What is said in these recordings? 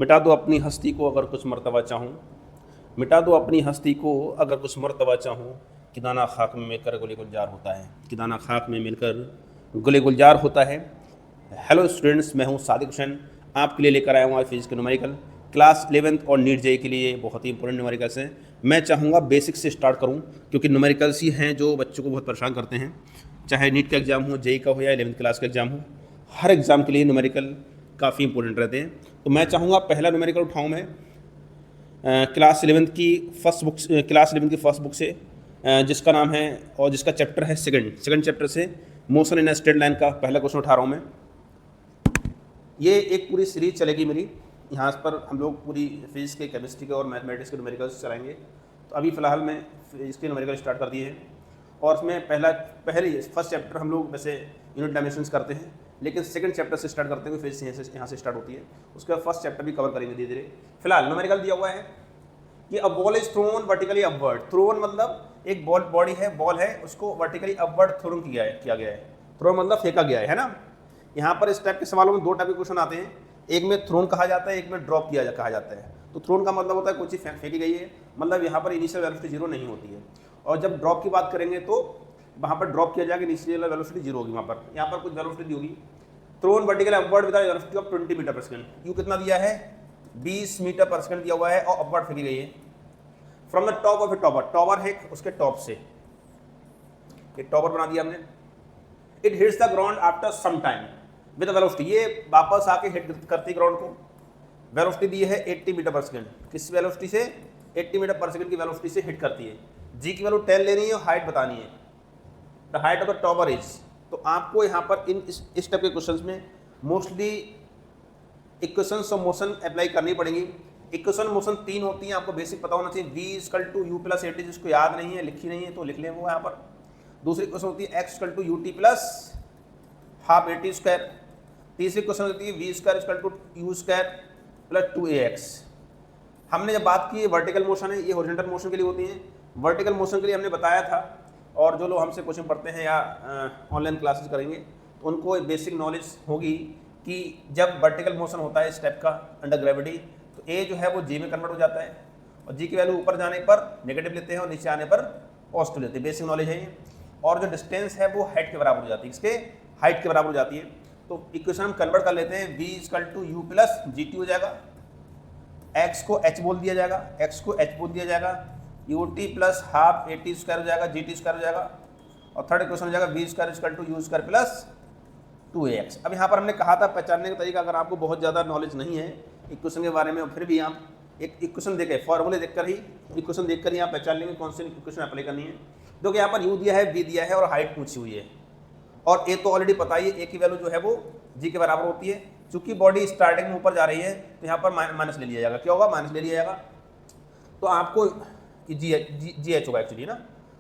मिटा दो अपनी हस्ती को अगर कुछ मर्तबा चाहूँ, मिटा दो अपनी हस्ती को अगर कुछ मर्तबा चाहूँ, कि दाना खाक में मिलकर गुले गुलजार होता है, कि दाना खाक में मिलकर गुले गुलजार होता है। हेलो स्टूडेंट्स, मैं हूँ सादिक हुसैन, आपके लिए लेकर आया हूँ आज फिजिक्स के न्यूमेरिकल क्लास 11th और नीट जेईई के लिए बहुत ही इंपॉर्टेंट न्यूमेरिकल्स हैं। मैं चाहूँगा बेसिक से स्टार्ट करूँ, क्योंकि न्यूमेरिकल्स ही हैं जो बच्चों को बहुत परेशान करते हैं, चाहे नीट का एग्जाम हो, जेईई का हो या 11th क्लास का एग्जाम हो, हर एग्जाम के लिए न्यूमेरिकल काफ़ी इंपॉर्टेंट रहते हैं। तो मैं चाहूँगा पहला न्यूमेरिकल उठाऊँ मैं क्लास 11th की फर्स्ट बुक से, जिसका नाम है और जिसका चैप्टर है सेकंड चैप्टर से मोशन इन स्ट्रेट लाइन का पहला क्वेश्चन उठा रहा हूँ मैं। ये एक पूरी सीरीज चलेगी मेरी, यहाँ पर हम लोग पूरी फिजिक्स के, केमिस्ट्री के और मैथमेटिक्स के न्यूमेरिकल्स चलाएंगे। तो अभी फ़िलहाल मैं फिजिक्स के न्यूमेरिकल स्टार्ट कर दिए हैं, और उसमें फर्स्ट चैप्टर हम लोग वैसे यूनिट डायमेंशंस करते हैं, लेकिन सेकंड चैप्टर से स्टार्ट करते हैं, फिजिक्स यहाँ से स्टार्ट होती है। उसके बाद फर्स्ट चैप्टर भी कवर करेंगे धीरे धीरे। फिलहाल न्यूमेरिकल दिया हुआ है कि a ball is thrown vertically upward. Thrown मतलब एक बॉल है, उसको वर्टिकली अपवर्ड थ्रोन किया गया है। थ्रोन मतलब फेंका गया है ना। यहाँ पर इस टाइप के सवालों में दो टाइप के क्वेश्चन आते हैं, एक में थ्रोन कहा जाता है, एक में ड्रॉप कहा जाता है। तो थ्रोन का मतलब होता है कोई चीज़ फेंकी गई है, मतलब यहाँ पर इनिशियल वेलोसिटी जीरो नहीं होती है। और जब ड्रॉप की बात करेंगे तो वहाँ पर ड्रॉप किया जाएगा, इनिशियल वेलोसिटी जीरो होगी, यहाँ पर कुछ वेलोसिटी दी होगी। Thrown vertically upward with velocity of 20 metre per second. U कितना दिया है, 20 मीटर पर सेकंड दिया हुआ है, और अपवर्ड फेंकी गई है from the top of a tower है उसके टॉप से, एक टॉवर बना दिया हमने। It hits the ground after some time with velocity, ये वापस आके हिट करती ग्राउंड को। वेलोसिटी दी है 80 मीटर पर सेकंड, किस वेलोसिटी से, 80 मीटर पर सेकंड की वेलोसिटी से हिट करती है। जी की वैल्यू 10 लेनी है और हाइट बतानी है, the height of the tower is. तो आपको यहाँ पर इस टाइप के क्वेश्चंस में mostly equations of motion apply करनी पड़ेंगी। इक्वेशन मोशन 3 होती हैं, आपको बेसिक पता होना चाहिए। v = u + at, जिसको याद नहीं है, लिखी नहीं है तो लिख लें वो यहाँ पर। दूसरी क्वेश्चन होती है x = ut + हाफ at²। तीसरी क्वेश्चन होती है v² = u² + 2ax। हमने जब बात की वर्टिकल मोशन है, ये हॉरिजॉन्टल मोशन के लिए होती हैं। वर्टिकल मोशन के लिए हमने बताया था, और जो लोग हमसे क्वेश्चन पढ़ते हैं या ऑनलाइन क्लासेस करेंगे तो उनको बेसिक नॉलेज होगी कि जब वर्टिकल मोशन होता है स्टेप का अंडर ग्रेविटी, तो ए जो है वो जी में कन्वर्ट हो जाता है, और जी की वैल्यू ऊपर जाने पर नेगेटिव लेते हैं और नीचे आने पर पॉजिटिव लेते हैं। बेसिक नॉलेज है ये। और जो डिस्टेंस है वो हाइट के बराबर हो जाती है, इसके हाइट के बराबर हो जाती है। तो इक्वेशन हम कन्वर्ट कर लेते हैं, v = u + gt हो जाएगा, x को h बोल दिया जाएगा, ut + हाफ at² हो जाएगा, gt² हो जाएगा, और थर्ड क्वेश्चन हो जाएगा v² = u² + 2ax। अब यहाँ पर हमने कहा था पहचानने का तरीका, अगर आपको बहुत ज़्यादा नॉलेज नहीं है इक्वेशन के बारे में, और फिर भी आप एक इक्वेशन देखें, फॉर्मूले देखकर ही, इक्वेशन देखकर ही आप पहचान लेंगे कौन सी इक्वेशन अप्लाई करनी है। क्योंकि यहाँ पर u दिया है, v दिया है, और हाइट पूछी हुई है, और a तो ऑलरेडी पता ही है, a की वैल्यू जो है वो g के बराबर होती है। चूंकि बॉडी स्टार्टिंग में ऊपर जा रही है तो यहाँ पर माइनस ले लिया जाएगा। क्या होगा, माइनस ले लिया जाएगा। तो आपको जी एच होगा एक्चुअली ना।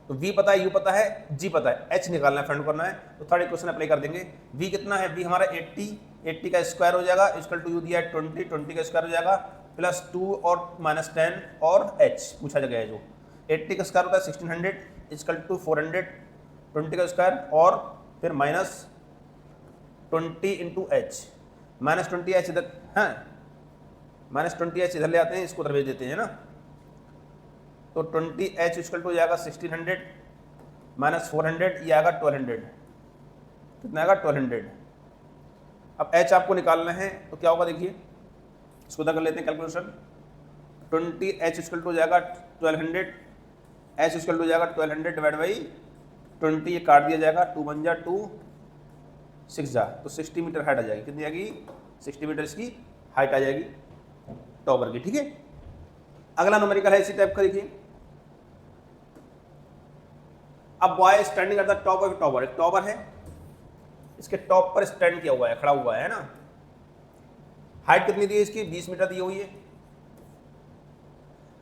तो v पता है, u पता है, g पता है, h निकालना है, फाइंड करना है। तो थर्ड इक्वेशन अप्लाई कर देंगे। v कितना है, v हमारा 80 का स्क्वायर हो जाएगा, = u दिया है 20 का स्क्वायर हो जाएगा, +2 और -10 और h पूछा जाएगा। जो 80 का स्क्वायर होता है 1600 = 400, 20 का स्क्वायर और फिर -20 × h, -20h इधर, हाँ -20h इधर ले आते हैं, इसको उधर भेज देते हैं ना। तो 20h = हो जाएगा 1600 -400, ये आएगा 1200। कितना आएगा, 1200। अब h आपको निकालना है तो क्या होगा, देखिए इसको उधर कर लेते हैं कैलकुलेशन। 20h = हो जाएगा 1200, h = हो जाएगा 1200 / 20, ये काट दिया जाएगा, 2 × 1 = 2, 6 जा, तो 60 मीटर हाइट आ जाएगी। कितनी आएगी, 60 मीटर इसकी हाइट आ जाएगी टॉवर की। ठीक है, अगला न्यूमेरिकल है इसी टाइप का, देखिए। अब boy standing at the top of tower, एक टॉवर है, इसके टॉप पर स्टैंड किया हुआ है, खड़ा हुआ है ना। हाइट कितनी दी है इसकी, 20 मीटर दी हुई है।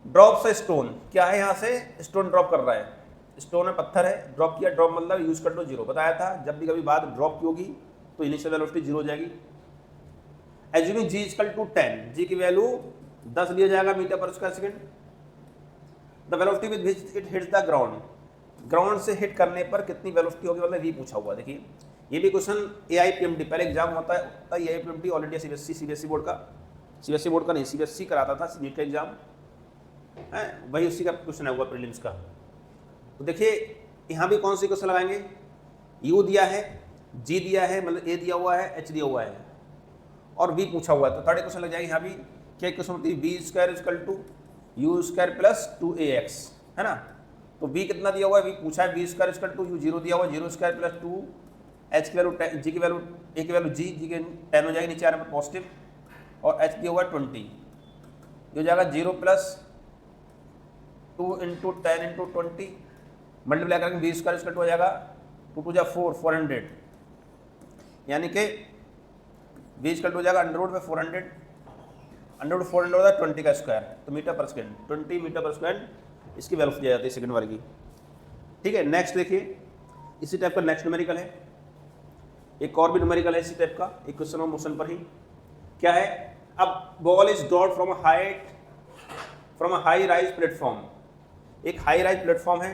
ड्रॉप से स्टोन, क्या है, यहाँ से स्टोन ड्रॉप कर रहा है, स्टोन है, पत्थर है, ड्रॉप किया। ड्रॉप मतलब यूज कर लो 0, बताया था जब भी कभी बात ड्रॉप की होगी तो इनिशियल वेलोसिटी 0 हो जाएगी। एज्यूमिंग g = 10, g की वैल्यू 10 लिया जाएगा metre per square second. The velocity with which it hits the ground, ground से हिट करने पर कितनी वेलोसिटी होगी, मतलब v पूछा हुआ। देखिए ये भी क्वेश्चन AIPMD पहले एग्जाम होता है AIPMD all India CBSE board का, CBSE बोर्ड का नहीं, CBSE कराता था नीट का एग्जाम है, वही उसी का क्वेश्चन है हुआ प्रीलिम्स का। तो देखिए यहाँ भी कौन सी क्वेश्चन लगाएंगे, U दिया है, G दिया है, मतलब A दिया हुआ है, H दिया हुआ है और V पूछा हुआ है, तो थर्ड क्वेश्चन लग जाएगी। यहाँ भी क्या क्वेश्चन होती है, V square equal to U square plus 2AX, है ना। तो V कितना दिया हुआ है, V पूछा है, V square equal to U 0 दिया हुआ है, 0 स्क्वायर प्लस 2H की वैल्यू, G की वैल्यू, A की वैल्यू G की 10 हो जाएगी, नीचे आने पर पॉजिटिव, और H दिया हुआ है 20, ये हो जाएगा 0 प्लस 2 इंटू 10 इंटू 20, मल्टीप्लाई करके V स्क्वायर इक्वल टू हो जाएगा 2 टू जा 4, 400, यानी कि V इक्वल टू हो जाएगा अंडर रूट में 400, अंडर रूट 400 होता है 20 का स्क्वायर, तो metre per second, 20 metre per second इसकी वैल्यू दी जाती है सेकंड वाली की। ठीक है, नेक्स्ट देखिए, इसी टाइप का नेक्स्ट न्यूमेरिकल है, एक और भी न्यूमेरिकल है इसी टाइप का, एक क्वेश्चन ऑफ मोशन पर ही। क्या है, अब ball is dropped from a high rise platform, एक हाई राइज प्लेटफॉर्म है,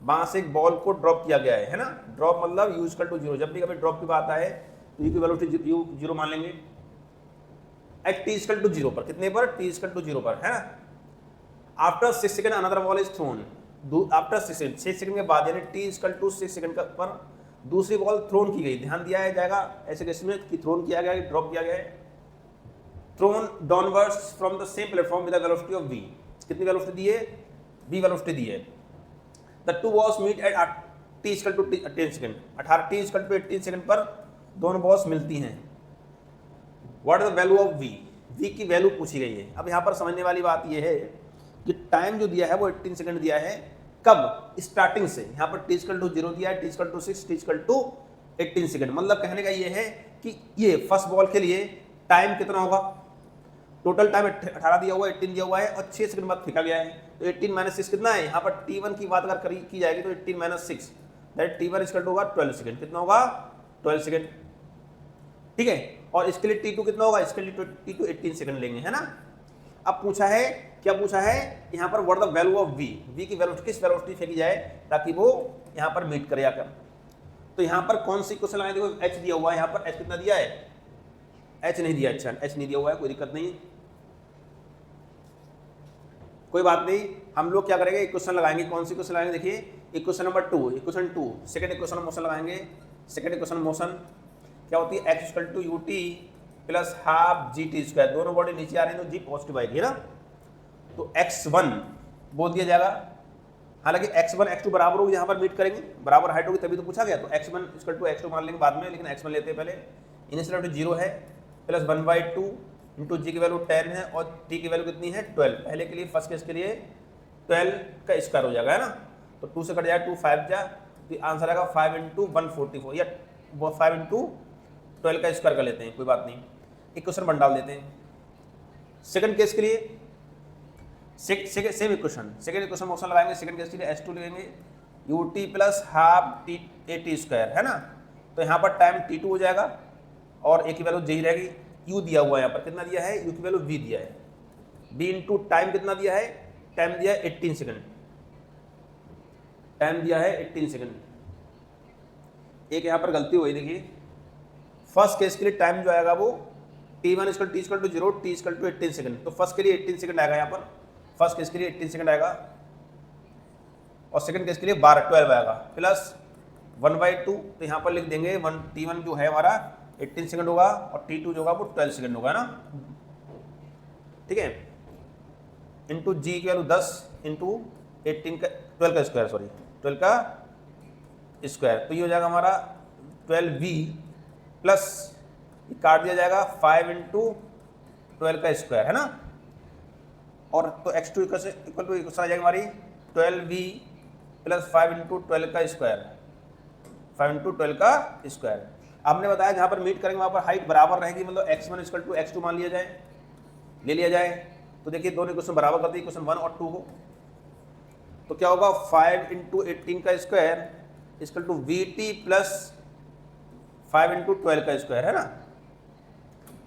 वहां से एक बॉल को ड्रॉप किया गया है ना। ड्रॉप मतलब U इक्वल टू 0, जब भी कभी ड्रॉप की बात आए तो U की वैल्यू U 0 मान लेंगे, एट T इक्वल टू 0 पर, कितने पर, T इक्वल टू 0 पर, है ना। After 6 second another ball is throne, after 6 second के बाद, यानी T इक्वल टू 6 सेकंड पर दूसरी बॉल थ्रोन की गई, ध्यान दिया है जाएगा ऐसे केस में कि थ्रोन किया गया, ड्रॉप किया गया है, thrown downwards from the same platform with the velocity of V, कितनी वेलोसिटी दी है, V वेलोसिटी दी है। The two balls meet at T equal to 10 second, 18 T equal to 18 second पर दोनों बॉल्स मिलती हैं। What is the value of V की वैल्यू पूछी गई है। अब यहाँ पर समझने वाली बात यह है कि टाइम जो दिया है वो 18 सेकंड दिया है, कब, स्टार्टिंग से, यहाँ पर T इक्वल टू 0 दिया है, T equal to 6, T equal to 18 second, मतलब कहने का ये है कि ये फर्स्ट बॉल के लिए टाइम कितना होगा, टोटल टाइम 18 दिया हुआ है, 18 दिया हुआ है और 6 सेकंड बाद फेंका गया है, तो 18 माइनस 6 कितना है, यहाँ पर T1 की बात अगर की जाएगी तो 18 minus 6 that T1 equal to होगा 12 सेकंड, कितना होगा, 12 सेकंड। ठीक है, और इसके लिए T2 कितना होगा, इसके लिए T2 18 सेकंड लेंगे, है ना। अब पूछा है, क्या पूछा है यहाँ पर, what the value of V की वैल्यू किस वेलोसिटी फेंकी जाए ताकि वो यहाँ पर मीट करे आकर। तो यहाँ पर कौन सी क्वेश्चन आए, देखो H दिया हुआ है, यहाँ पर H कितना दिया है, H नहीं दिया, अच्छा H नहीं दिया हुआ है, कोई दिक्कत नहीं, कोई बात नहीं। हम लोग क्या करेंगे, एक क्वेश्चन लगाएंगे, कौन सी क्वेश्चन लगाएंगे, देखिए एक question number 2, equation 2, second equation motion लगाएंगे। सेकंड इक्वेशन मोशन क्या होती है, x equal to ut plus half gt square, दोनों बॉडी नीचे आ रही है तो g पॉजिटिव आएगी ना, तो x1 बोल दिया जाएगा, हालांकि x1 x2 बराबर होगी, यहाँ पर मीट करेंगे, बराबर हाइट होगी तभी तो पूछा गया, तो x1 इक्वल टू x2 मान लेंगे बाद में, लेकिन x1 लेते हैं पहले। इनिशियल वैल्यू 0 है, प्लस 1/2 इंटू जी की वैल्यू 10 है और टी की वैल्यू कितनी है 12, पहले के लिए फर्स्ट केस के लिए 12 का स्क्वायर हो जाएगा, है ना, तो 2 से कट जाएगा 2 5 जा, तो आंसर आएगा 5 इंटू 144 या 5 इंटू 12 का स्क्वायर कर लेते हैं, कोई बात नहीं, एक क्वेश्चन बन डाल देते हैं। सेकंड केस के लिए same equation, second equation motion लगाएंगे, सेकंड केस के लिए S2 लेंगे, ut plus half T square, है ना, तो यहाँ पर टाइम t2 हो जाएगा और a की वैल्यू j रहेगी, u दिया हुआ है, यहाँ पर कितना दिया है, u की वैल्यू v दिया है, b इंटू टाइम कितना दिया है, टाइम दिया है 18 सेकंड, टाइम दिया है 18 सेकंड। एक यहाँ पर गलती हुई, देखिए फर्स्ट केस के लिए टाइम जो आएगा वो t1 equal to 0, t equal to 18 second, तो फर्स्ट के लिए 18 सेकंड आएगा, यहाँ पर फर्स्ट केस के लिए 18 सेकंड आएगा और सेकंड केस के लिए 12 आएगा, प्लस 1/2, तो यहाँ पर लिख देंगे t1 जो है हमारा 18 सेकंड होगा और t2 जो होगा वो 12 सेकंड होगा ना, ठीक है, इंटू जी की वैल्यू 10 इंटू 12 का स्क्वायर, सॉरी 12 का स्क्वायर, तो ये हो जाएगा हमारा 12v प्लस काट दिया जाएगा 5 इंटू 12 का स्क्वायर, है ना, और तो x2 इक्वल टू इक्वेशन आ जाएगी हमारी 12v प्लस 5 इंटू 12 का स्क्वायर, 5 इंटू 12 का स्क्वायर। आपने बताया जहाँ पर मीट करेंगे वहाँ पर हाइट बराबर रहेगी, मतलब x1 इक्वल टू x2 मान लिया जाए, ले लिया जाए, तो देखिए दोनों इक्वेशन बराबर करते हैं, इक्वेशन 1 और 2 को, तो क्या होगा 5 इंटू 18 का square equal to v t plus 5 into 12 का स्क्वायर, है ना।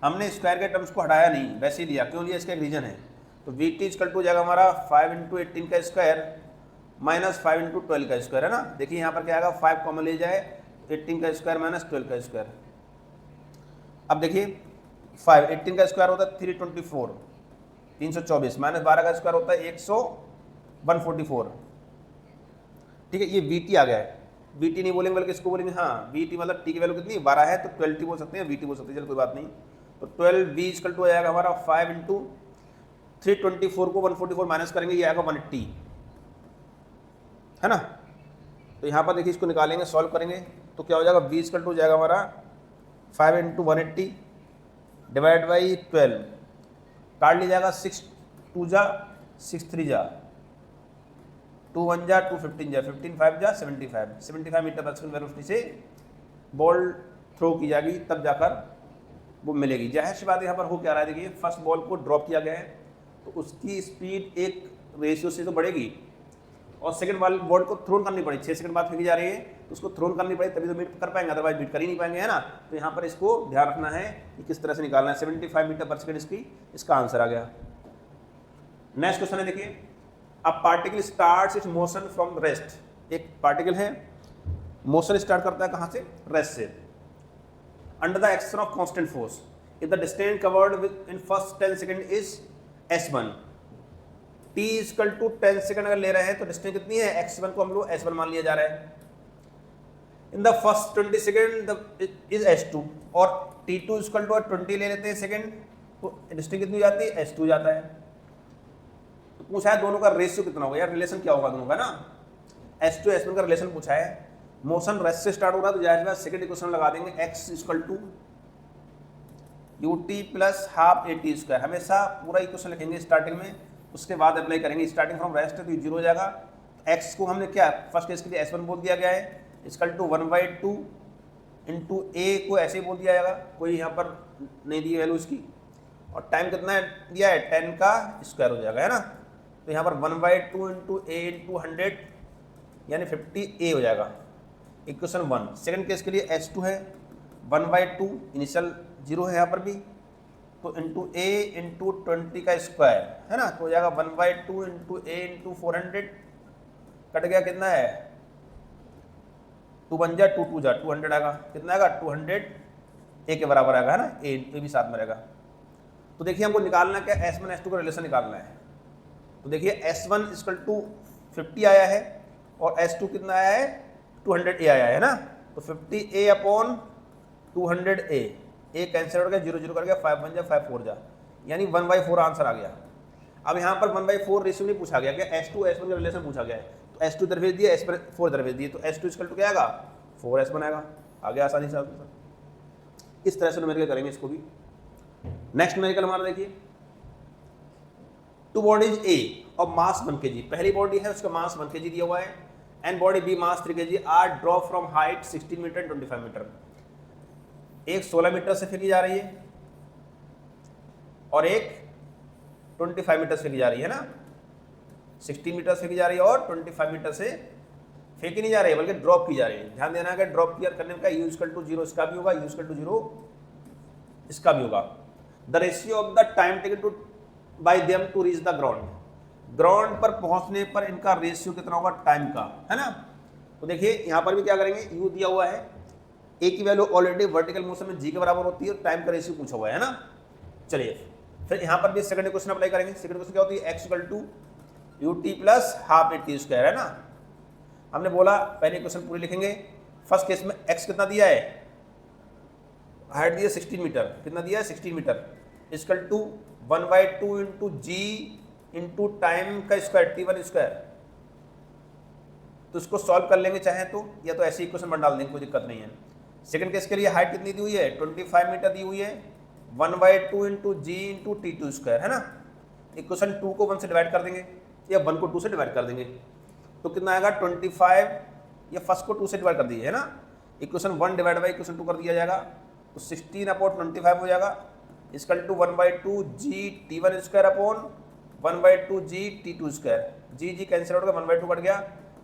हमने स्क्वायर के टर्म्स को हटाया नहीं, वैसे ही लिया, क्यों लिया इसका एक रीजन है, तो वीटी इक्वल टू हो जाएगा हमारा 5 इंटू 18 का स्क्वायर माइनस 5 इंटू 12 का स्क्वायर, है ना। देखिए यहाँ पर क्या आएगा 5 कॉमन ले जाए, 18 का स्क्वायर माइनस 12 का स्क्वायर। अब देखिए 5, 18 का स्क्वायर होता है 324, 324 माइनस 12 का स्क्वायर होता है 144। ठीक है, ये VT आ गया है। VT नहीं बोलेंगे बल्कि इसको बोलेंगे, हाँ VT मतलब टी की वैल्यू कितनी 12 है तो 12T बोल सकते हैं, VT बोल सकते हैं, चलो कोई बात नहीं। तो 12V इक्वल टू आएगा हमारा 5 इंटू 324 को 144 माइनस करेंगे, ये आएगा 180, है ना। तो यहाँ पर देखिए इसको निकालेंगे, सॉल्व करेंगे तो क्या हो जाएगा, V इक्वल टू हो जाएगा हमारा 5 इंटू 180 डिवाइड बाई 12, काट ली जाएगा 6 2 जा 6 3 जा 2 1 जा 2 15 जा 15 5 जा 75 मीटर पर सेकंड वेलोसिटी से बॉल थ्रो की जाएगी, तब जाकर वो मिलेगी। जाहिर सी बात यहाँ पर हो क्या रहा है, देखिए फर्स्ट बॉल को ड्रॉप किया गया है तो उसकी स्पीड एक रेशियो से तो बढ़ेगी, और सेकंड बॉल को थ्रोन करनी पड़ी, 6 सेकंड बाद फेंकी जा रही है तो उसको थ्रोन करनी पड़ी तभी तो बीट कर पाएंगे, अदरवाइज बीट कर ही नहीं पाएंगे, है ना। तो यहाँ पर इसको ध्यान रखना है कि किस तरह से निकालना है। 75 मीटर पर सेकंड इसका आंसर आ गया। नेक्स्ट क्वेश्चन है, देखिए a particle starts its motion from rest. एक पार्टिकल है, मोशन स्टार्ट करता है कहाँ से, रेस्ट से, under the action of constant force if the distance covered within first 10 second is s1, t equal to 10 second अगर ले रहे हैं तो डिस्टेंस कितनी है, x1 को हम लोग s1 मान लिया जा रहा है। इन the first 20 second is s2, और t2 इक्वल टू 20 ले लेते हैं सेकंड तो डिस्टेंस कितनी हो जाती है, s2 जाता है। तो पूछा है दोनों का रेशियो कितना होगा, यार रिलेशन क्या होगा दोनों का ना, s2 s1 का रिलेशन पूछा है। मोशन रेस्ट से स्टार्ट हो रहा है तो जाहिर बात सेकंड इक्वेशन लगा देंगे, x equal to ut plus half at square, हमेशा पूरा इक्वेशन लिखेंगे स्टार्टिंग में, उसके बाद अप्लाई करेंगे। स्टार्टिंग फ्रॉम रेस्ट है तो 0 हो जाएगा, तो x को हमने क्या फर्स्ट केस के लिए s1 बोल दिया गया है, इक्वल टू 1/2 इंटू a को ऐसे ही बोल दिया जाएगा, कोई यहाँ पर नहीं दी वैल्यू इसकी, और टाइम कितना दिया है 10 का स्क्वायर हो जाएगा, है ना। तो यहाँ पर 1/2 इंटू a इंटू 100 यानी 50a हो जाएगा, इक्वेशन 1। सेकंड केस के लिए s2 है 1/2, इनिशियल 0 है यहाँ पर भी, तो इंटू a इंटू 20 का स्क्वायर, है ना, तो हो जाएगा 1/2 इंटू a इंटू 400, कट गया कितना है 2 1 जा 2 2 जा 200 आएगा, कितना आएगा 200 a के बराबर आएगा, है ना, a भी साथ में रहेगा। तो देखिए हमको निकालना क्या, s1 s2 का रिलेशन निकालना है। तो देखिए s1 इक्वल टू 50 आया है और s2 कितना आया है 200a आया है ना, तो 50a upon 200a, a cancel हो गया, 0 0 कर गया, 5 1 जा 5 4 जा, यानी 1/4 आंसर आ गया। अब यहाँ पर 1/4 रेशियो नहीं पूछा गया, क्या s2 s1 का रिलेशन पूछा गया है, तो s2 इधर भेज दिया, s4 इधर भेज दिए, तो s2 इक्वल टू क्या आएगा 4s1 आएगा, आ गया आसानी से। इस तरह से न्यूमेरिकल करेंगे इसको भी। नेक्स्ट न्यूमेरिकल हमारा देखिए, टू बॉडीज A और मास 1 kg, पहली बॉडी है उसका मास 1 kg दिया हुआ है, and body B mass 3 kg are drop from height 16 metre 25 metre. एक 16 मीटर से फेंकी जा रही है और एक 25 मीटर से फेंकी जा रही है ना, 16 मीटर से फेंकी जा रही है और 25 मीटर से फेंकी नहीं जा रही है बल्कि ड्रॉप की जा रही है। ध्यान देना है कि ड्रॉप किया करने का u इक्वल टू 0 इसका भी होगा, u इक्वल टू 0 इसका भी होगा। The ratio of the time taken to by them to reach the ground, ground पर पहुंचने पर इनका रेशियो कितना होगा टाइम का, है ना। तो देखिए यहाँ पर भी क्या करेंगे, u दिया हुआ है, a की वैल्यू ऑलरेडी वर्टिकल मोशन में g के बराबर होती है और टाइम का रेशियो पूछा हुआ है ना। चलिए फिर यहाँ पर भी सेकंड क्वेश्चन अप्लाई करेंगे। सेकंड क्वेश्चन क्या होती है, x equal to ut plus half at square, है ना। हमने बोला पहले क्वेश्चन पूरी लिखेंगे। फर्स्ट केस में x कितना दिया है, हाइट दिया 16 मीटर, कितना दिया है 16 metre, equal to 1/2 into G into time का स्क्वायर t1 स्क्वायर। तो इसको सॉल्व कर लेंगे चाहे तो, या तो ऐसे ही क्वेश्चन में डाल देंगे, कोई दिक्कत नहीं है। सेकंड केस के लिए हाइट कितनी दी हुई है 25 मीटर दी हुई है, 1/2 into G into t2 square, है ना। इक्वेशन 2 को 1 से डिवाइड कर देंगे या 1 को 2 से डिवाइड कर देंगे, तो कितना आएगा 25, या फर्स्ट को 2 से डिवाइड कर दीजिए, है ना। इक्वेशन 1 डिवाइड बाई इक्वेशन 2 कर दिया जाएगा, तो 16/25 हो जाएगा, equal to 1/2 G t1 square upon 1/2 G t2 square. G cancel हो गया, 1/2 कट गया,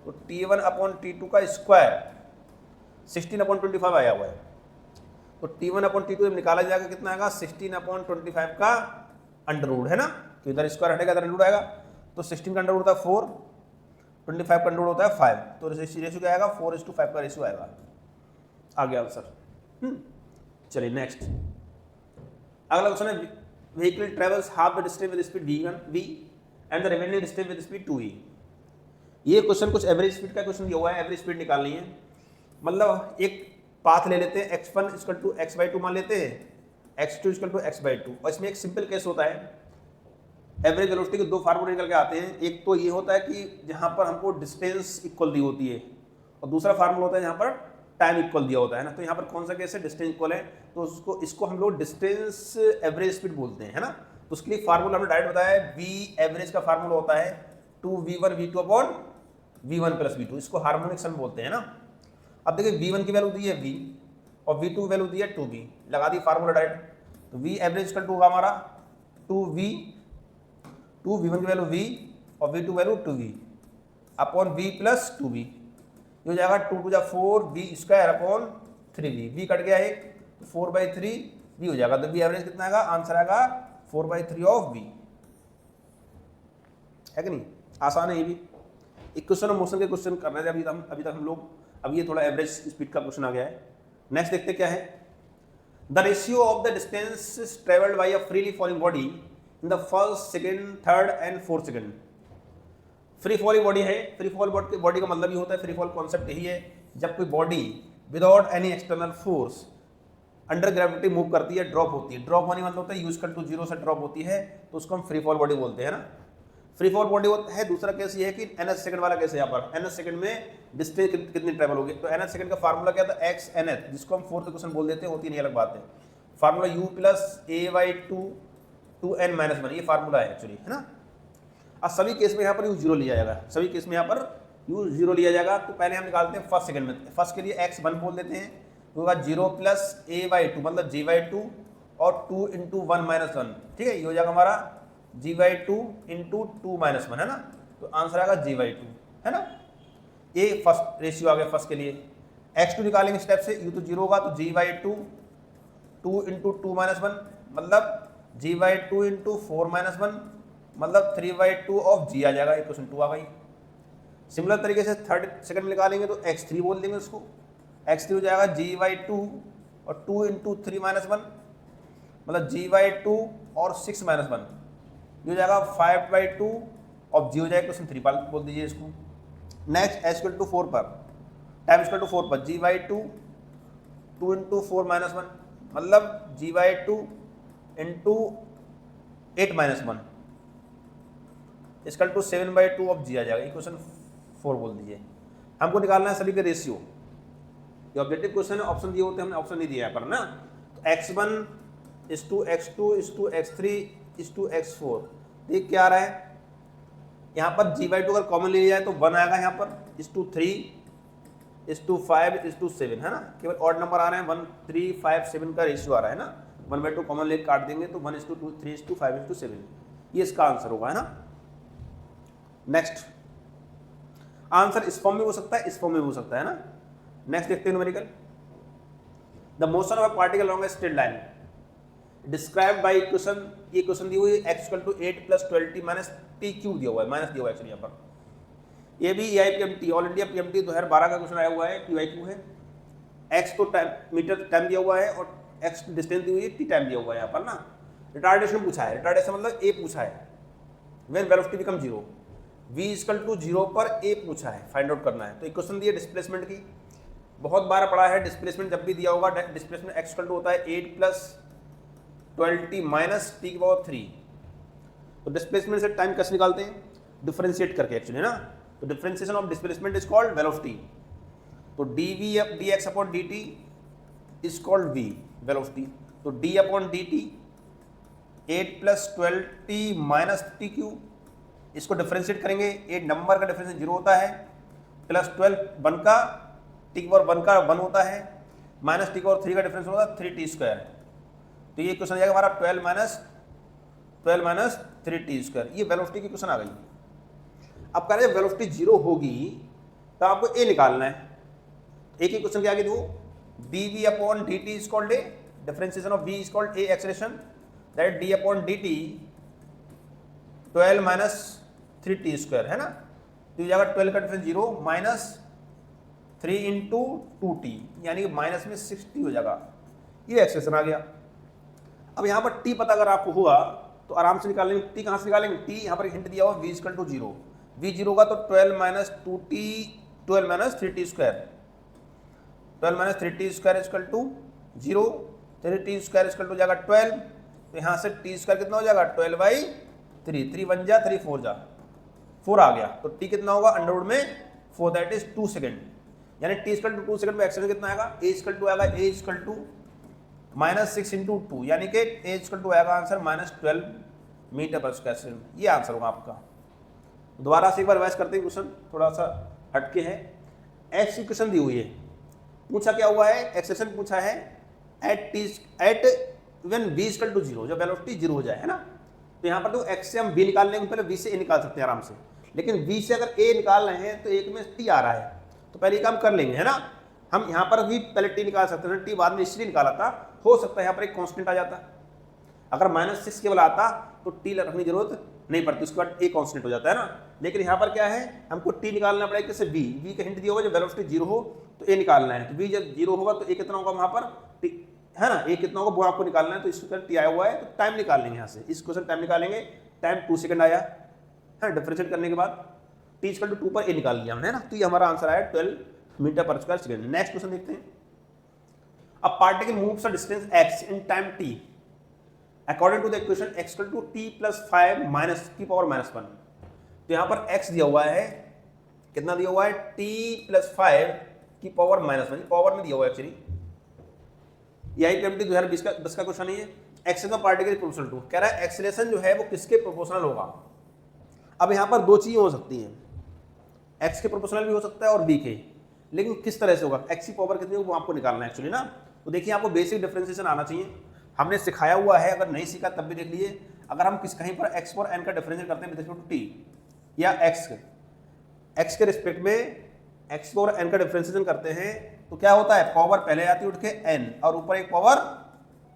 तो t1 अपॉन t2 का स्क्वायर 16/25 आया हुआ है। तो t1 अपॉन t2 जब निकाला जाएगा कितना आएगा 16/25 का अंडर रूट, है ना। तो इधर स्क्वायर हटेगा, इधर अंडर रूट आएगा, तो 16 का अंडर रूट होता है 4, 25 का अंडर रूट होता है 5, तो रेशियो क्या आएगा 4:5 का रेशियो आएगा। आ गया आंसर। चलिए नेक्स्ट, अगला क्वेश्चन है vehicle travels half the distance with speed v and the remaining distance with speed 2e। ये क्वेश्चन कुछ एवरेज स्पीड का क्वेश्चन दिया हुआ है, एवरेज स्पीड निकालनी है। मतलब एक पाथ ले लेते हैं, x1 इक्वल टू x/2 मान लेते हैं, x2 इक्वल टू x/2, और इसमें एक सिंपल केस होता है। एवरेज वेलोसिटी के दो फार्मूले निकल के आते हैं। एक तो ये होता है कि जहाँ पर हमको डिस्टेंस इक्वल दी होती है, और दूसरा फार्मूला होता है जहाँ पर टाइम इक्वल दिया होता है ना। तो यहाँ पर कौन सा केस है, डिस्टेंस इक्वल है, तो इसको हम लोग डिस्टेंस एवरेज स्पीड बोलते हैं, है ना। तो उसके लिए फार्मूला हमने डायरेक्ट बताया है, v एवरेज का फार्मूला होता है 2v1 v2 upon v1 plus v2, इसको हार्मोनिक सम बोलते हैं ना। अब देखिए v1 की वैल्यू दी है v और v2 की वैल्यू दी है 2v, लगा दी फार्मूला डायरेक्ट। तो v एवरेज इक्वल टू होगा हमारा 2v1 की वैल्यू v और v2 value 2v upon v plus 2v, ये हो जाएगा 2 टू जा 4 v square upon 3v, v cut गया एक, 4/3 v हो जाएगा। तो v एवरेज कितना आएगा, आंसर आएगा 4/3 ऑफ v, है कि नहीं। आसान है ये भी। इक्वेशन ऑफ मोशन के क्वेश्चन कर रहे थे अभी तक हम लोग, अब ये थोड़ा एवरेज स्पीड का क्वेश्चन आ गया है। नेक्स्ट देखते क्या है, the ratio of the distance travelled by a freely falling body in the first, second, third and fourth second. Free falling body है, फ्री फॉल बॉडी का मतलब ये होता है, फ्री फॉल कॉन्सेप्ट यही है, जब कोई body without any external force under gravity move करती है, ड्रॉप होती है। ड्रॉप होने मतलब होता है यूज टू जीरो से ड्रॉप होती है, तो उसको हम फ्री फॉल बॉडी बोलते हैं ना। फ्री फॉल बॉडी होता है। दूसरा केस ये है कि nth सेकंड वाला केस है, यहाँ पर nth सेकंड में डिस्टेंस कितनी ट्रेवल होगी। तो nth सेकंड का फार्मूला क्या था, x nth, जिसको हम फोर्थ क्वेश्चन बोल देते हैं, होती नहीं अलग बात है। Formula u plus a/2 2n-1, ये फार्मूला है एक्चुअली, है ना। अब सभी केस में यहाँ पर u0 लिया जाएगा, सभी केस में यहाँ पर u0 लिया जाएगा। तो पहले हम निकालते हैं फर्स्ट सेकंड में। फर्स्ट के लिए x1 बोल देते हैं, तो होगा 0 प्लस a/2 मतलब g/2 और 2 × 1-1, ठीक है। ये हो जाएगा हमारा g/2 × 2-1, है ना। तो आंसर आएगा g/2, है ना। ये फर्स्ट रेशियो आ गया फर्स्ट के लिए। x2 निकालेंगे स्टेप से, u तो 0 होगा, तो g/2 2 × 2-1 मतलब g/2 × 4-1 मतलब 3/2 ऑफ g आ जाएगा। इक्वेशन 2 आ गई। सिमिलर तरीके से थर्ड सेकंड में निकालेंगे तो x3 बोल देंगे उसको, x3 हो जाएगा g/2 और 2 × 3-1 मतलब g/2 और 6-1, ये हो जाएगा 5/2 ऑफ g हो जाएगा। क्वेश्चन 3 बोल दीजिए इसको। नेक्स्ट h/4 पर, टाइम = 4 पर g/2 2 × 4-1 मतलब g/2 × 8-1 equal to 7/2 of g आ जाएगा। इक्वेशन 4 बोल दीजिए। हमको निकालना है सभी के रेशियो। ये ऑब्जेक्टिव क्वेश्चन है, ऑप्शन दिए होते हैं, हमने ऑप्शन नहीं दिया है पर ना। तो x1 = x2 = x3 = x4, ये क्या आ रहा है, यहाँ पर g/2 अगर कॉमन ले लिया जाए तो 1 आएगा, यहाँ पर ∗3 ∗5 ∗7, है ना। केवल ऑड नंबर आ रहे हैं, 1 3 5 7 का रेशियो आ रहा है ना। 1/2 कॉमन लेकर काट देंगे तो 1:2 3:5 ∗7, ये इसका आंसर होगा, है ना। नेक्स्ट आंसर इस फॉर्म में हो सकता है, इस फॉर्म में हो सकता है ना। नेक्स्ट देखते हैं numerical. The motion of a particle along a straight line described by equation, ये क्वेश्चन दी हुई है x = 8 + 12t - t³ दिया हुआ है, माइनस दिया हुआ है एक्चुअली यहाँ पर। ये भी EIPMT ऑल इंडिया PMT 2012 का क्वेश्चन आया हुआ है, QIQ है। x तो मीटर टाइम दिया हुआ है और x डिस्टेंस दी हुई है, t टाइम दिया हुआ है यहाँ पर ना। रिटार्डेशन पूछा है, रिटार्डेशन मतलब a पूछा है, व्हेन वेलोसिटी बिकम 0, v = 0 पर a पूछा है, फाइंड आउट करना है। तो इक्वेशन दी है डिस्प्लेसमेंट की, बहुत बार पढ़ा है। डिस्प्लेसमेंट जब भी दिया होगा, डिस्प्लेसमेंट x = होता है 8 + 12t - t³। तो डिस्प्लेसमेंट से टाइम कैसे निकालते हैं, डिफरेंशिएट करके एक्चुअली, ना। तो differentiation of displacement is called velocity. तो dv/dx/dt is called v velocity. तो d/dt 8 + 12t - t³, इसको डिफरेंशिएट करेंगे। 8 नंबर का डिफरेंस 0 होता है, प्लस 12 1 का, t⁻1 का 1 होता है, माइनस t⁻3 का डिफरेंस होगा 3t²। तो ये क्वेश्चन आ जाएगा हमारा 12 - 3t²। ये वेलोसिटी की क्वेश्चन आ गई। अब कह रहे हैं वेलोसिटी 0 होगी तो आपको a निकालना है। एक ही क्वेश्चन के आगे दो, dv/dt is called a, differentiation of v is called a acceleration, that d/dt 12 - 3t², है ना। तो ये जाएगा 12 का डिफरेंस 0 - 3 × 2t, यानी कि माइनस में 60 हो जाएगा। ये एक्सप्रेशन आ गया। अब यहाँ पर टी पता अगर आपको हुआ तो आराम से निकाल लेंगे। टी कहाँ से निकालेंगे? टी यहाँ पर हिंट दिया हुआ v इक्वल टू 0, v 0 होगा तो 12 minus 2t 12 minus 3t square, 12 minus 3t square equal to 0, 3t square equal to जाएगा 12, तो यहाँ से t स्क्वायर कितना हो जाएगा 12/3, 3 1 जा 3 4 जा 4 आ गया, तो t कितना होगा अंडरवुड में 4 दैट इज 2 सेकेंड, यानी t इक्वल टू 2 सेकेंड में एक्सेलेरेशन कितना आएगा? a इक्वल टू आएगा a equal to minus 6 into 2, यानी कि a इक्वल टू आएगा answer minus 12 metre per square second. ये आंसर होगा आपका। दोबारा से एक बार रिवाइज करते हैं, क्वेश्चन थोड़ा सा हटके है। एक्स की क्वेश्चन दी हुई है, पूछा क्या हुआ है? एक्सेलेरेशन पूछा है at when v equal to 0, जब वेलोसिटी 0 हो जाए, है ना। तो यहाँ पर तो x से हम v निकाल लेंगे, पहले v से a निकाल सकते हैं आराम से, लेकिन v से अगर a निकाल रहे हैं तो एक में t आ रहा है, तो पहले ये काम कर लेंगे, है ना। हम यहाँ पर भी पहले t निकाल सकते हैं, t बाद में इसलिए निकाला था, हो सकता है यहाँ पर एक कांस्टेंट आ जाता। अगर -6 केवल आता तो t रखने की जरूरत नहीं पड़ती, उसके बाद a कांस्टेंट हो जाता है ना। लेकिन यहाँ पर क्या है, हमको t निकालना पड़ेगा किससे? v का हिंट दिया होगा जब वेलोसिटी 0 हो तो a निकालना है, तो v जब 0 होगा तो a कितना होगा वहाँ पर t, है ना, a कितना होगा वो आपको निकालना है। तो इस t आया हुआ है तो टाइम निकाल लेंगे यहाँ से, इस क्वेश्चन टाइम निकालेंगे, टाइम 2 सेकंड आया है। डिफरेंशिएट करने के बाद t इक्वल टू 2 पर a निकाल लिया हमने, है ना। तो ये हमारा आंसर आया 12 metre per square second. Next question देखते हैं। A particle moves a distance x in time t according to the equation x equal to t plus 5 minus की पावर माइनस 1। तो यहाँ पर x दिया हुआ है, कितना दिया हुआ है? t प्लस 5 की पावर माइनस 1, पावर में दिया हुआ है एक्चुअली। यही PMT 2010 का क्वेश्चन है। Acceleration of particle proportional to, कह रहा है एक्सेलेरेशन जो है वो किसके प्रोपोर्शनल होगा। अब यहाँ पर दो चीजें हो सकती हैं, x के प्रोपोर्शनल भी हो सकता है और v के, लेकिन किस तरह से होगा, x की पावर कितनी होगी वो आपको निकालना है एक्चुअली ना। तो देखिए आपको बेसिक डिफरेंशिएशन आना चाहिए, हमने सिखाया हुआ है, अगर नहीं सीखा तब भी देख लीजिए। अगर हम कहीं पर x और n का डिफरेंशिएट करते हैं विद रिस्पेक्ट टू t या x के रिस्पेक्ट में x और n का डिफरेंशिएशन करते हैं तो क्या होता है, पावर पहले आती है उठ के n और ऊपर एक पावर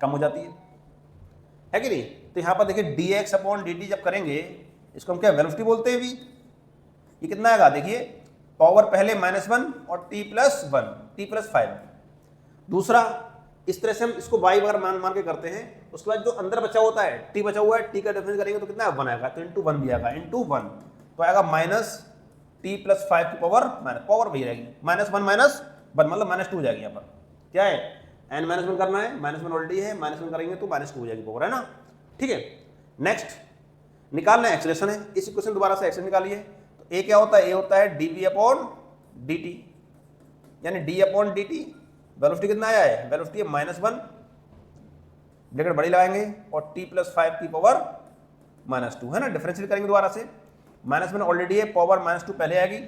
कम हो जाती है कि नहीं। तो यहाँ पर देखिए dx अपॉन dt जब करेंगे, इसको हम क्या वेलोसिटी बोलते हैं v। ये कितना आएगा देखिए, पावर पहले -1 और t प्लस 1, t प्लस 5। दूसरा इस तरह से हम इसको y अगर मान के करते हैं, उसके बाद जो अंदर बचा होता है t बचा हुआ है, t का डिफरेंस करेंगे तो कितना 1 आएगा, तो इंटू 1 भी आएगा, इंटू 1 तो आएगा माइनस t प्लस 5 की पावर पावर वही रहेगी, -1 मतलब -2 हो जाएगी। यहाँ पर क्या है, n -1 करना है, -1 ऑलरेडी है, -1 करेंगे तो -2 हो जाएगी पावर, है ना। ठीक है, नेक्स्ट निकालना है एक्सेलेरेशन है। इस इक्वेशन दोबारा से एक्सेलेरेशन निकालिए। तो a क्या होता है, a होता है dv अपॉन dt, यानी d अपॉन dt। वेलोसिटी कितना आया है, वेलोसिटी है -1, ब्रैकेट बड़ी लगाएंगे और t प्लस 5 की पावर -2, है ना। डिफरेंशिएट करेंगे दोबारा से, -1 ऑलरेडी है, पावर -2 पहले आएगी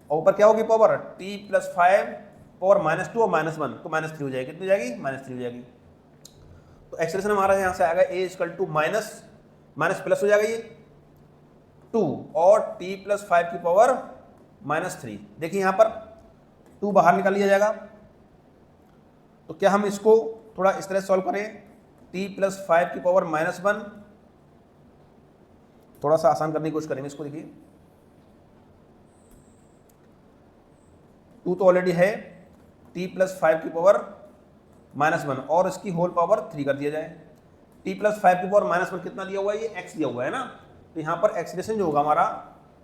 और ऊपर क्या होगी पावर t प्लस 5 पावर -2 और -1 तो -3 हो जाएगी, कितनी हो जाएगी, -3 हो जाएगी। तो एक्सेलेरेशन हमारा यहाँ से आएगा a equal to minus plus हो जाएगा ये 2 और t प्लस 5 की पावर -3। देखिए यहाँ पर 2 बाहर निकाल लिया जाएगा, तो क्या हम इसको थोड़ा इस तरह सॉल्व करें, t प्लस 5 की पावर -1, थोड़ा सा आसान करने की कोशिश करेंगे इसको। देखिए 2 तो ऑलरेडी है, t प्लस 5 की पावर -1 और इसकी होल पावर 3 कर दिया जाए। t प्लस 5 की पावर -1 कितना दिया हुआ है, ये x दिया हुआ है ना। तो यहाँ पर एक्सेलेरेशन जो होगा हमारा,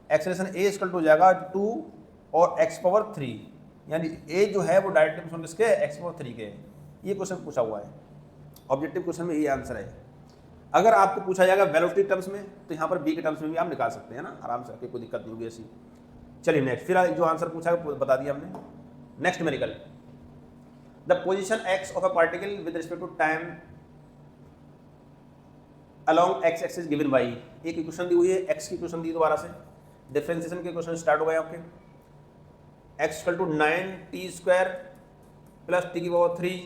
एक्सेलेरेशन a इक्वल टू हो जाएगा 2 और x पावर 3, यानी a जो है वो डायरेक्ट क्वेश्चन किसके, x पावर 3 के। ये क्वेश्चन पूछा हुआ है, ऑब्जेक्टिव क्वेश्चन में ये आंसर है। अगर आपको पूछा जाएगा वेलोसिटी टर्म्स में तो यहाँ पर b के टर्म्स में भी आप निकाल सकते हैं ना, आराम से आपको कोई दिक्कत नहीं होगी ऐसी। चलिए नेक्स्ट, फिर जो आंसर पूछा है वो बता दिया हमने। Next numerical, the position x of a particle with respect to time along x axis given by. एक इक्वेशन दी हुई है, x की इक्वेशन दी दोबारा से, डिफरेंशिएशन के क्वेश्चन स्टार्ट हो गए आपके। x इक्वल टू 9t स्क्वायर प्लस t की पावर 3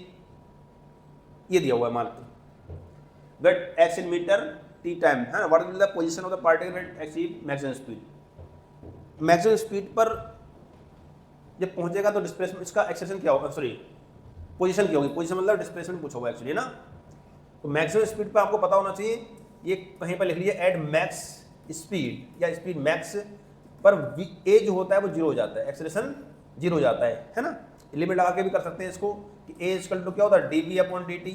ये दिया हुआ है मान, where x in metre t time, है ना। What will the position of the particle where achieve maximum speed. Maximum speed पर जब पहुंचेगा तो डिस्प्लेसमेंट, इसका एक्सेलेरेशन क्या होगा, सॉरी पोजीशन क्या होगी, पोजीशन मतलब डिस्प्लेसमेंट पूछा हुआ एक्चुअली ना। तो मैक्सिमम स्पीड पर आपको पता होना चाहिए, ये कहीं पर लिख लीजिए एट मैक्स स्पीड या स्पीड मैक्स पर a जो होता है वो 0 हो जाता है, एक्सेलेरेशन 0 हो जाता है ना। लिमिट लगा के भी कर सकते हैं इसको कि a इक्वल टू क्या होता है dv अपॉन dt,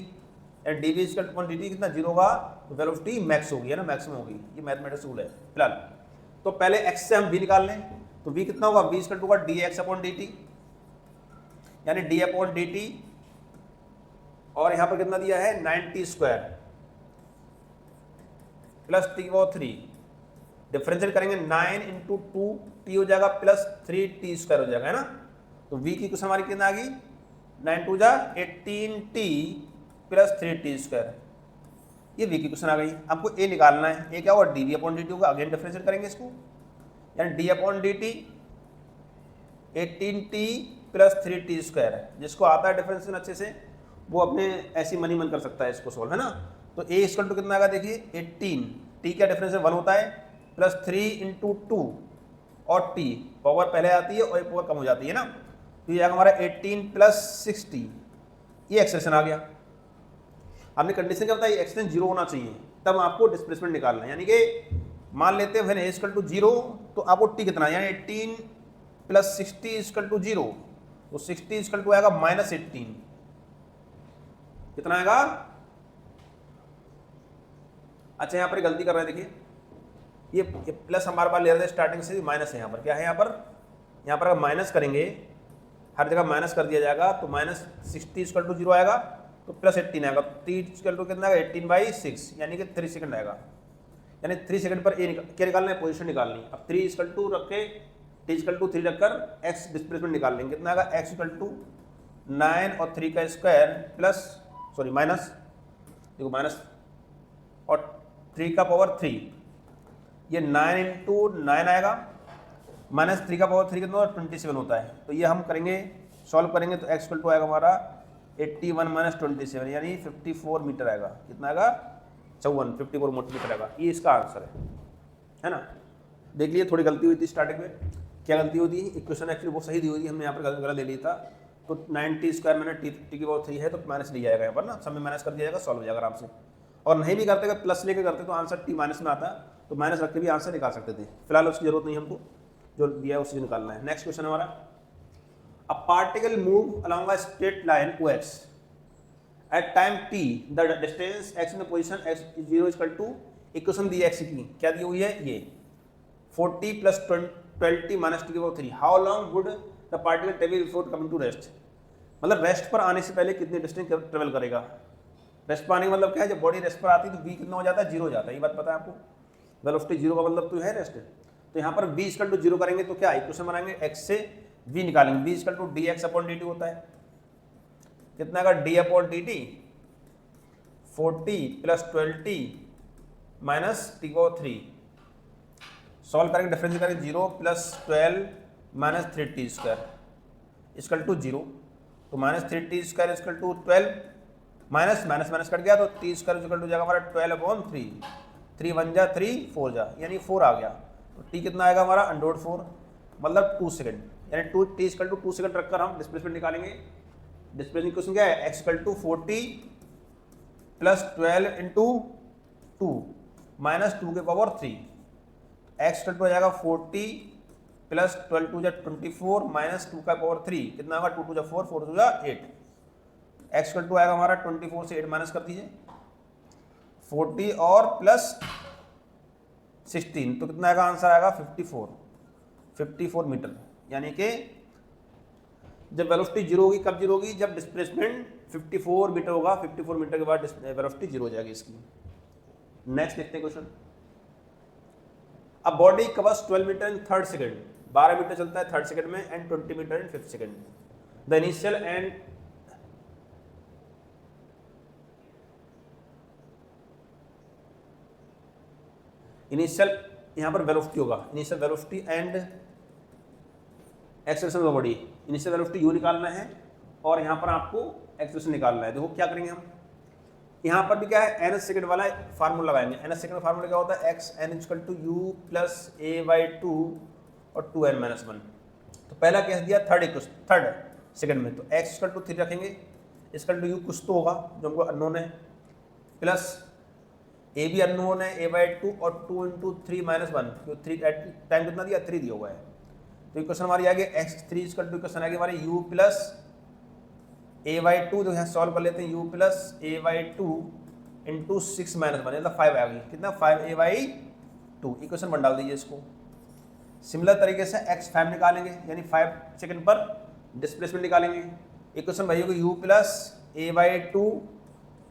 यानी D V equal to D T कितना जीरो होगा, तो वेलोसिटी मैक्स होगी, है ना, मैक्सिमम होगी। ये मैथमेटिक्स रूल है। फिलहाल तो पहले एक्स से हम वी निकाल लें, तो वी कितना होगा, वी इक्वल टू होगा D x upon d T, यानी डी अपॉन डी टी, और यहां पर कितना दिया है 90 स्क्वायर प्लस टी वो 3, डिफरेंशिएट करेंगे 9 इंटू 2 टी हो जाएगा प्लस 3 टी स्क्वायर हो जाएगा, है ना। तो v की क्वेश्चन हमारी कितना आ गई, 9 टू जा 18 टी प्लस 3 टी स्क्वायर, ये v की क्वेश्चन आ गई। आपको a निकालना है, a क्या होगा d v upon d t होगा, अगेन डिफरेंशिएट करेंगे इसको, यानी d upon d t 18 t plus 3 t square है। जिसको आता है डिफरेंशिएशन अच्छे से वो अपने ऐसी मनी मन कर सकता है इसको सोल्व, है ना। तो a इक्वल टू कितना आएगा देखिए 18, टी का डिफरेंस 1 होता है, प्लस 3 इंटू 2 और टी पावर पहले आती है और एक पावर कम हो जाती है ना, तो ये आएगा हमारा 18 प्लस 60, ये एक्सप्रेशन आ गया। आपने कंडीशन क्या बताई, एक्सप्रेशन जीरो होना चाहिए, तब आपको डिस्प्लेसमेंट निकालना है। यानी कि मान लेते हैं a इक्वल टू 0, तो आपको टी कितना है, यानी 18 प्लस 60 इक्वल टू 0, तो 60 इक्वल टू आएगा माइनस 18, कितना आएगा। अच्छा यहाँ पर गलती कर रहे हैं, देखिए ये प्लस हमारे पास ले रहे थे स्टार्टिंग से, माइनस है यहाँ पर, क्या है यहाँ पर अगर माइनस करेंगे, हर जगह माइनस कर दिया जाएगा, तो माइनस 60 इक्वल टू 0 आएगा, तो प्लस 18 आएगा, 3 इक्वल टू कितना आएगा 18/6, यानी कि 3 सेकंड आएगा, यानी 3 सेकंड पर क्या निकालना है, पोजीशन निकालनी। अब 3 इक्वल टू रख के t इक्वल टू 3 रखकर x डिस्प्लेसमेंट निकाल लेंगे, कितना आएगा x इक्वल टू 9 और 3 का स्क्वायर प्लस माइनस, देखो माइनस और 3 का पावर 3, ये 9 इंटू 9 आएगा, माइनस 3 का पावर 3 कितना होता है 27 होता है। तो ये हम करेंगे सॉल्व करेंगे, तो x इक्वल टू आएगा हमारा 81 माइनस 27, यानी 54 मीटर आएगा, कितना आएगा 54 मीटर आएगा। ये इसका आंसर है ना। देख लिए थोड़ी गलती हुई थी स्टार्टिंग में, क्या गलती होती है, इक्वेशन एक्चुअली वो सही दी हुई थी, हमने यहाँ पर गलत ले लिया था। तो 90 स्क्वायर मैंने टी की पावर 3 है, तो माइनस लिया जाएगा यहाँ पर ना, सब में माइनस कर दिया जाएगा, सॉल्व हो जाएगा आराम से। और नहीं भी करते, अगर प्लस लेके करते तो आंसर टी माइनस में आता, तो माइनस रख के भी आंसर निकाल सकते थे। फिलहाल उसकी जरूरत नहीं हमको, जो दिया है उसी निकालना है। नेक्स्ट क्वेश्चन हमारा, a particle move along a straight line OX at time t, the distance x in the position x0 equal to, equation दी है x की, क्या दी हुई है ये 40 प्लस 20 माइनस टी की power 3, how long would the particle travel before coming to rest, मतलब रेस्ट पर आने से पहले कितनी डिस्टेंस ट्रेवल करेगा। रेस्ट पर आने का मतलब क्या है, जब बॉडी रेस्ट पर आती है तो v कितना हो जाता है 0 हो जाता है, ये बात पता है आपको। वेलोसिटी 0 का मतलब तो है रेस्ट, तो यहाँ पर v इक्वल टू 0 करेंगे तो क्या इक्वेशन बनाएंगे, x से v निकालेंगे, v equal to d x upon d t होता है, कितना का d upon d t 40 plus 20 minus t को 3, सॉल्व करेंगे डिफरेंस करेंगे 0 plus 12 minus 3t square equal to 0, तो minus 3t square equal to 12, minus minus minus cut गया, तो t स्क्वायर इक्वल टू जाएगा हमारा 12/3, 3 1 जा 3 4 जा, यानी 4 आ गया, तो t कितना आएगा हमारा √4, मतलब 2 सेकंड, यानी t इक्वल टू 2 सेकंड रखकर हम डिस्प्लेसमेंट निकालेंगे। डिस्प्लेसमेंट क्वेश्चन क्या है, x equal to 40 plus 12 into 2 minus 2 के पावर 3, x इक्वल टू आ जाएगा 40 प्लस 12 2 जा 24 माइनस 2 का पावर 3, कितना होगा 2 2 जा 4 4 2 जा 8, x इक्वल टू आएगा हमारा 24 से 8 माइनस कर दीजिए 40 और प्लस 16, तो कितना आएगा आंसर आएगा 54 मीटर। यानी कि जब वेलोसिटी 0 होगी, कब 0 होगी, जब डिस्प्लेसमेंट 54 मीटर होगा, 54 मीटर के बाद वेलोसिटी 0 हो जाएगी इसकी। नेक्स्ट देखते हैं question, a body covers 12 metre in 3rd second, 12 metre चलता है 3rd सेकंड में, and 20 metre in 5th second. The initial and initial यहाँ पर वेलोसिटी होगा, initial velocity and acceleration of the body, initial velocity u निकालना है और यहाँ पर आपको एक्सेलरेशन निकालना है। देखो क्या करेंगे हम, यहाँ पर भी क्या है nth सेकंड वाला फार्मूला लगाएंगे। nth सेकंड फार्मूला क्या होता है, x n equal to u plus a/2 और 2n-1। तो पहला केस दिया 3rd सेकंड में, तो x इक्वल टू 3 रखेंगे, इक्वल टू u कुछ तो होगा जो हमको अननोन है, प्लस a भी अननोन है a/2 और 2 इंटू 3-1, तो 3 टाइम कितना दिया 3 दिया हुआ है। तो इक्वेशन हमारी आ गई x3 इक्वल टू इक्वेशन आ गई हमारी u प्लस a/2 तो यहाँ सॉल्व कर लेते हैं, u plus a/2 into 6 minus 1 मतलब 5 आ गई, कितना 5a/2 इक्वेशन 1 डाल दीजिए इसको। सिमिलर तरीके से x5 निकालेंगे, यानी 5 सेकंड पर डिस्प्लेसमेंट निकालेंगे। इक्वेशन वही होगी u plus a/2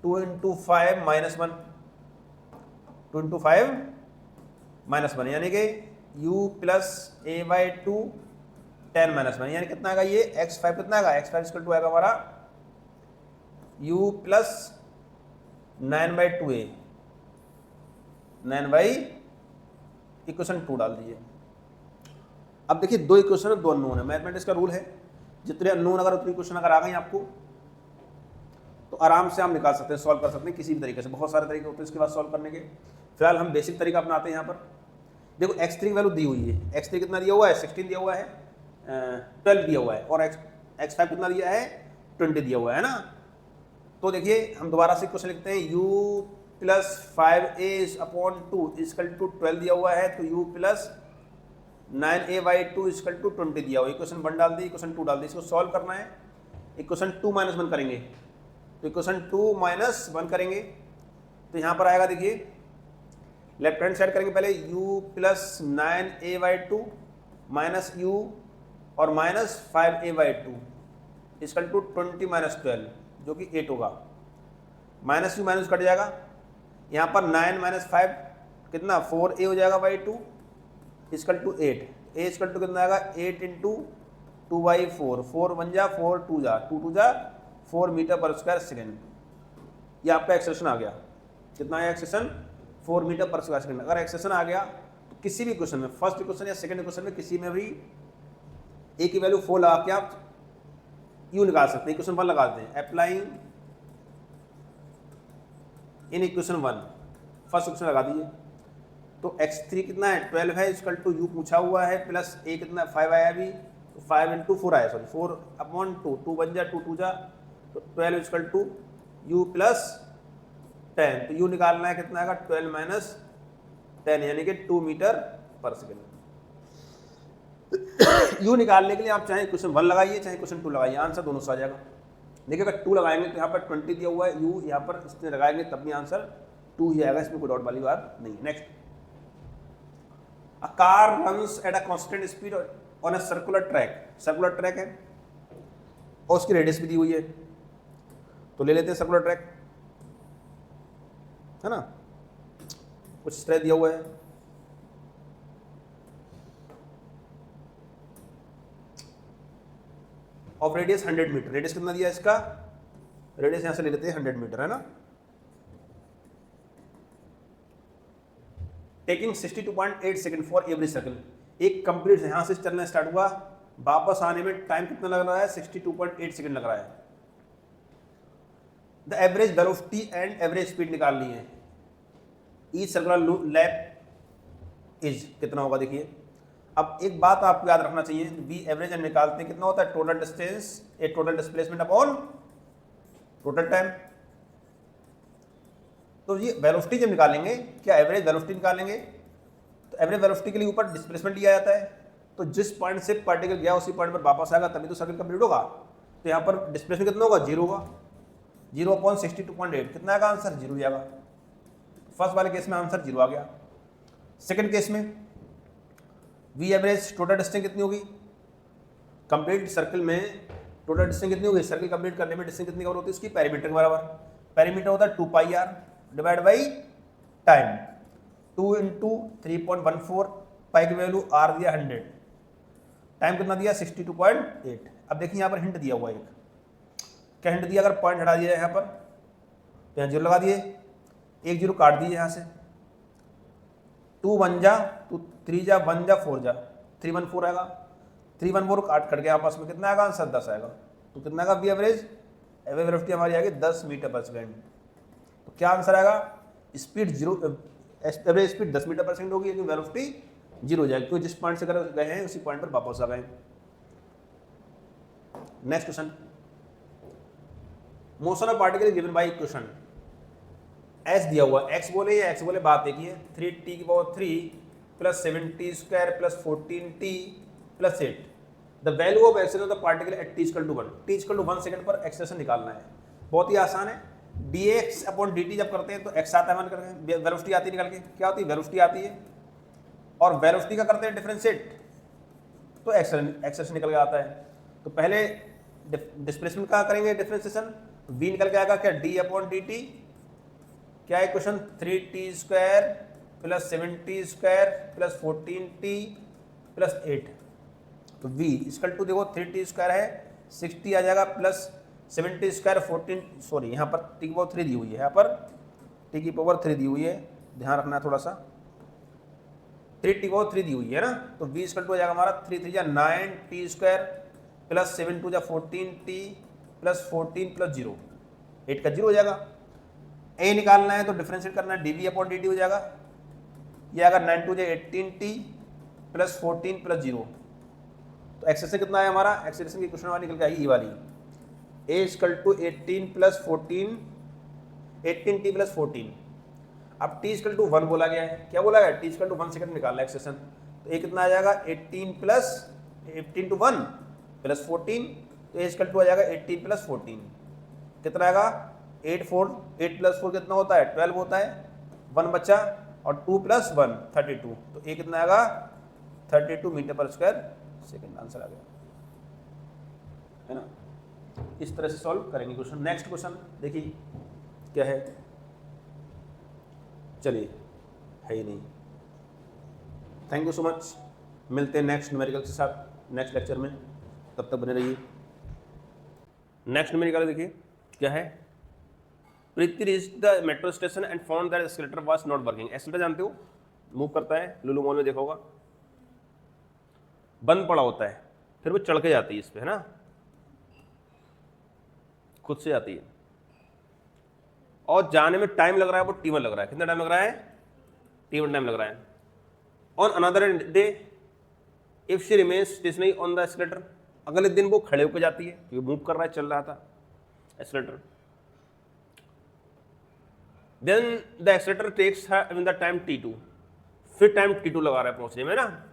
2 into 5 minus 1 2 into 5 minus 1 यानी कि u प्लस a/2 10 माइनस 1 यानी कितना आएगा ये x5 कितना आएगा, x5 इक्वल टू आएगा हमारा u प्लस 9/2a 9 इक्वेशन 2 डाल दीजिए। अब देखिए दो इक्वेशन है, दो अननोन है। मैथमेटिक्स का रूल है जितने अननोन अगर उतनी इक्वेशन अगर आ गई आपको तो आराम से आप निकाल सकते हैं, सॉल्व कर सकते हैं किसी भी तरीके से। बहुत सारे तरीके होते हैं इसके बाद सॉल्व करने के। फिलहाल हम बेसिक तरीका अपनाते हैं। यहाँ पर देखो x3 की वैल्यू दी हुई है, x3 कितना दिया हुआ है 16 दिया हुआ है, 12 दिया हुआ है, और x5 कितना दिया है 20 दिया हुआ है ना। तो देखिए हम दोबारा से क्वेश्चन लिखते हैं, u plus 5a/2 equal to 12 दिया हुआ है, तो u plus 9a/2 equal to 20 दिया हुआ है। इक्वेशन 1 डाल दी, इक्वेशन 2 डाल दी। इसको सॉल्व करना है। इक्वेशन 2 माइनस 1 करेंगे, तो इक्वेशन 2 माइनस 1 करेंगे तो यहाँ पर आएगा, देखिए लेफ्ट हैंड साइड करेंगे पहले, u plus 9a/2 minus u और minus 5a/2 equal to 20 minus 12 जो कि 8 होगा। माइनस u माइनस कट जाएगा, यहाँ पर 9 माइनस 5 कितना 4a हो जाएगा by 2 equal to 8। a equal to कितना आएगा 8 इंटू 2/4 4 1 जा 4 2 जा 2 2 जा 4 मीटर पर स्क्वायर सेकेंड। ये आपका एक्सप्रेशन आ गया। कितना है expression 4 metre per square second. अगर एक्सप्रेशन आ गया तो किसी भी क्वेश्चन में, फर्स्ट इक्वेशन या सेकंड इक्वेशन में, किसी में भी a की वैल्यू 4 लगा के आप u निकाल सकते हैं। इक्वेशन 1 लगा देते हैं, applying in equation 1 first equation लगा दीजिए। तो x3 कितना है 12 है इक्वल टू u पूछा हुआ है प्लस a कितना 5 आया अभी, तो 5 इंटू 4 आया, सॉरी 4/2 2 1 जा 2 2 जा, तो 12 इक्वल टू u प्लस 10। तो u निकालना है, कितना आएगा 12 माइनस 10 यानी कि 2 मीटर पर सेकेंड। u निकालने के लिए आप चाहे क्वेश्चन 1 लगाइए चाहे क्वेश्चन 2 लगाइए, आंसर दोनों से आ जाएगा। देखिए अगर 2 लगाएंगे तो यहाँ पर 20 दिया हुआ है, u यहाँ पर इसमें लगाएंगे तब भी आंसर 2 ही आएगा, इसमें कोई डाउट वाली बात नहीं। Next, a car runs at a constant speed on a circular track. Circular track है और उसकी रेडियस भी दी हुई है, तो ले लेते हैं सर्कुलर ट्रैक, है ना। कुछ इस तरह दिया हुआ है, ऑफ रेडियस 100 मीटर। रेडियस कितना दिया है इसका, रेडियस यहां से ले लेते हैं 100 मीटर, है ना। Taking 62.8 second for every circle. एक कंप्लीट यहां से चलना स्टार्ट हुआ, वापस आने में टाइम कितना लग रहा है 62.8 सेकंड लग रहा है। The average velocity and average speed निकालनी है। ईच सर्कुलर लैप इज कितना होगा, देखिए। अब एक बात आपको याद रखना चाहिए, वी एवरेज हम निकालते हैं कितना होता है, total distance a total displacement upon total time. तो ये वेलोसिटी जब निकालेंगे, क्या एवरेज वेलोसिटी निकालेंगे, तो एवरेज वेलोसिटी के लिए ऊपर डिस्प्लेसमेंट लिया जाता है। तो जिस पॉइंट से पार्टिकल गया उसी पॉइंट पर वापस आएगा तभी तो सर्कल कंप्लीट होगा। तो यहाँ पर डिस्प्लेसमेंट कितना होगा 0 होगा, 0/62.8 कितना आएगा आंसर 0 जाएगा। फर्स्ट वाले केस में आंसर 0 आ गया। सेकंड केस में वी एवरेज टोटल डिस्टेंस कितनी होगी, कंप्लीट सर्कल में टोटल डिस्टेंस कितनी होगी, सर्कल कंप्लीट करने में डिस्टेंस कितनी कवर होती है उसकी, पेरीमीटर के बराबर। पेरीमीटर होता है 2πr divide by time, 2 into 3.14, पाई की वैल्यू r दिया 100, टाइम कितना दिया 62.8। अब देखिए यहाँ पर हिंट दिया हुआ है, एक क्या हिंट दिया, अगर पॉइंट हटा दिया यहाँ पर तो यहाँ 0 लगा दिए, एक 0 काट दिए यहाँ से, 2 1 जा तो 3 जा 1 जा 4 जा 314 आएगा, 314 काट गया आपस में, कितना आएगा आंसर 10 आएगा। तो कितना का वी एवरेज, एवरेज वेलोसिटी हमारी आएगी 10 मीटर पर सेकेंड। तो क्या आंसर आएगा, speed 0, average speed 10 metre per second होगी, लेकिन वेलोसिटी 0 हो जाएगी, क्योंकि जिस पॉइंट से गए हैं उसी पॉइंट पर वापस आ गए। Next question, motion of particle given by equation. S दिया हुआ, एक्स बोले या एक्स बोले बात एक ही है, 3t की power 3 plus 7t² plus 14t plus 8 the value of acceleration of the particle at t equal to 1, t equal to 1 second पर एक्सेलरेशन निकालना है। बहुत ही आसान है। dx अपॉन dt जब करते हैं तो x आता है, मान करके वेलोसिटी आती है निकल के, क्या होती है वेलोसिटी आती है, और वेलोसिटी का करते हैं डिफरेंशिएट तो एक्सेलरेशन निकल के आता है। तो पहले डिस्प्लेसमेंट का करेंगे डिफरेंशिएशन, तो v निकल के आएगा क्या d अपॉन dt, क्या है question 3t square plus 7t square plus 14t plus 8, तो v इक्वल टू देखो 3t स्क्वायर है 60 आ जाएगा प्लस 70 स्क्वायर 14, सॉरी यहाँ पर t की पावर 3 दी हुई है, यहाँ पर t की पावर 3 दी हुई है, ध्यान रखना है थोड़ा सा, 3t की पावर 3 दी हुई है ना, तो v इक्वल टू हो जाएगा हमारा 3 3 जा 9t स्क्वायर प्लस 7 2 जा 14t प्लस 14 प्लस 0, 8 का 0 हो जाएगा। a निकालना है तो डिफरेंशिएट करना है, dv अपॉन dt हो जाएगा, ये आएगा 9 2 जा 18t प्लस 14 प्लस 0, तो एक्सेलरेशन कितना है हमारा, एक्सेलरेशन की क्वेश्चन वाली निकल के आई ये वाली, a equal to 18 plus 14, 18t plus 14, अब t इक्वल टू 1 बोला गया है, क्या बोला गया t इक्वल टू 1 सेकंड निकालना है एक्सेलरेशन, तो a कितना आ जाएगा 18 प्लस 18 टू 1 प्लस 14, तो a इक्वल टू आ जाएगा 18 प्लस 14, कितना आएगा 8 प्लस 4 कितना होता है 12 होता है, 1 बचा और 2 प्लस 1 32, तो a कितना आएगा 32 metre per square second, answer आ गया है ना। इस तरह से सॉल्व करेंगे क्वेश्चन। नेक्स्ट क्वेश्चन देखिए क्या है, चलिए है ही नहीं। थैंक यू सो मच, मिलते हैं नेक्स्ट न्यूमेरिकल के साथ नेक्स्ट लेक्चर में, तब तक बने रहिए। नेक्स्ट न्यूमेरिकल देखिए क्या है, Preeti reached the metro station and found that escalator was not working. Escalator जानते हो मूव करता है, लुलु मॉल में देखा होगा, बंद पड़ा होता है, फिर वो चढ़ के जाती है इस पे, है ना, खुद से जाती है, और जाने में टाइम लग रहा है वो T1 लग रहा है, कितना टाइम लग रहा है T1 टाइम लग रहा है। On another day if she remains stationary on the escalator, अगले दिन वो खड़े होकर जाती है क्योंकि मूव कर रहा है, चल रहा था escalator. Then the escalator takes her in the time T2, फिर टाइम T2 लगा रहा है पहुंचने में ना।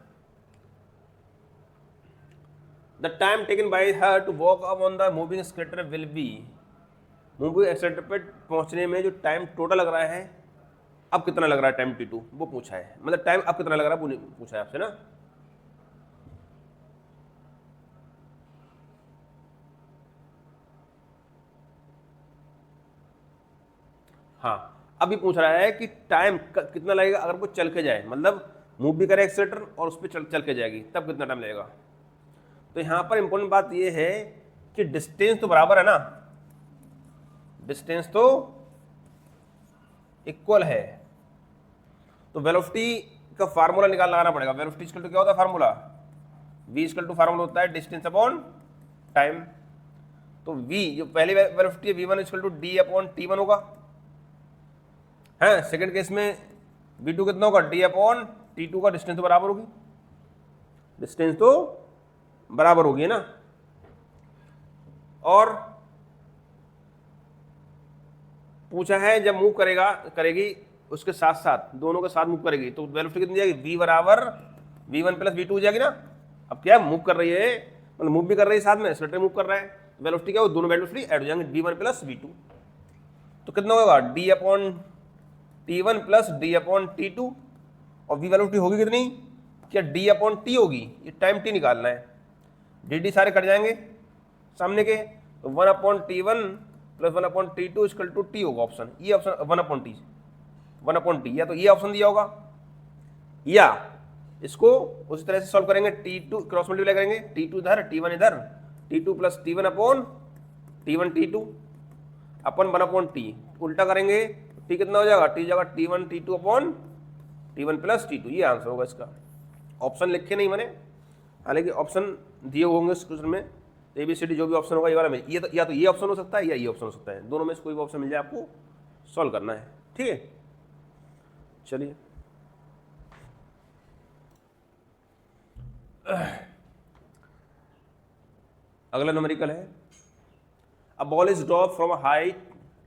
The time taken by her to walk up on the moving escalator will be, moving escalator पे पहुंचने में जो टाइम टोटल लग रहा है, अब कितना लग रहा है टाइम T2 वो पूछा है, मतलब टाइम अब कितना लग रहा है वो पूछा है आपसे ना। हाँ अभी पूछ रहा है कि टाइम कितना लगेगा अगर वो चल के जाए, मतलब मूव भी करे एक्सेलेटर और उस पर चल के जाएगी, तब कितना टाइम लगेगा। तो यहाँ पर इंपॉर्टेंट बात ये है कि डिस्टेंस तो बराबर है ना, डिस्टेंस तो इक्वल है, तो वेलोसिटी का फार्मूला लगाना पड़ेगा। वेलोसिटी इक्वल टू क्या होता है formula, v equal to formula होता है डिस्टेंस अपॉन टाइम, तो v जो पहली वेलोसिटी है v1 equal to d upon t1 होगा, है सेकंड केस में v2 कितना होगा d अपॉन t2 का डिस्टेंस तो बराबर होगी, डिस्टेंस तो बराबर होगी ना। और पूछा है जब मूव करेगी उसके साथ साथ, दोनों के साथ मूव करेगी तो वेलोसिटी कितनी जाएगी, v बराबर v1 प्लस v2 हो जाएगी ना। अब क्या मूव कर रही है, मतलब मूव भी कर रही है साथ में, एक्सेलेरेटर मूव कर रहा है, वेलोसिटी क्या हो, दोनों वेलोसिटी ऐड हो जाएंगे v1 प्लस v2, तो कितना होगा d upon t1 plus d upon t2, और v वेलोसिटी होगी कितनी, क्या d अपॉन t होगी, ये टाइम t निकालना है, dd सारे कट जाएंगे सामने के, तो 1 upon t1 plus 1 upon t2 equal to t होगा ऑप्शन, ये ऑप्शन 1 अपॉन t, या तो ये ऑप्शन दिया होगा, या इसको उसी तरह से सॉल्व करेंगे, t2 क्रॉस मल्टीप्लाई करेंगे, t2 इधर t1 इधर, t2 plus t1 upon t1 t2 अपन 1 अपॉन t, उल्टा करेंगे t कितना हो जाएगा, t जाएगा t1 t2 upon t1 plus t2, ये आंसर होगा इसका। ऑप्शन लिखे नहीं मैंने, हालांकि ऑप्शन दिए होंगे इस क्वेश्चन में, ABCD जो भी ऑप्शन होगा ये वाला में, ये तो या तो ये ऑप्शन हो सकता है या ये ऑप्शन हो सकता है, दोनों में से कोई भी ऑप्शन मिल जाए आपको सॉल्व करना है, ठीक है। चलिए अगला न्यूमेरिकल है, a ball is drop from a high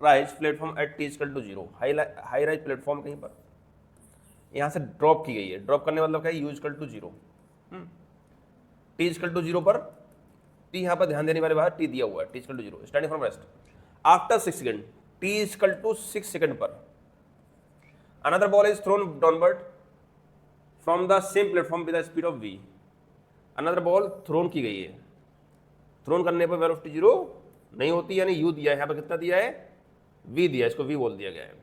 rise platform at t equal to 0, high rise platform कहीं पर यहाँ से ड्रॉप की गई है, ड्रॉप करने मतलब क्या है, u equal to 0, t equal to 0 पर, टी यहाँ पर ध्यान देने वाले बात, टी दिया हुआ है, T equal to 0 starting from rest after 6 second, T equal to 6 second पर another ball is thrown downward from the same platform with the speed of v। Another ball thrown की गई है, थ्रोन करने पर velocity 0 नहीं होती, यानी u दिया है, यहाँ पर कितना दिया है, v दिया है, इसको v बोल दिया गया है।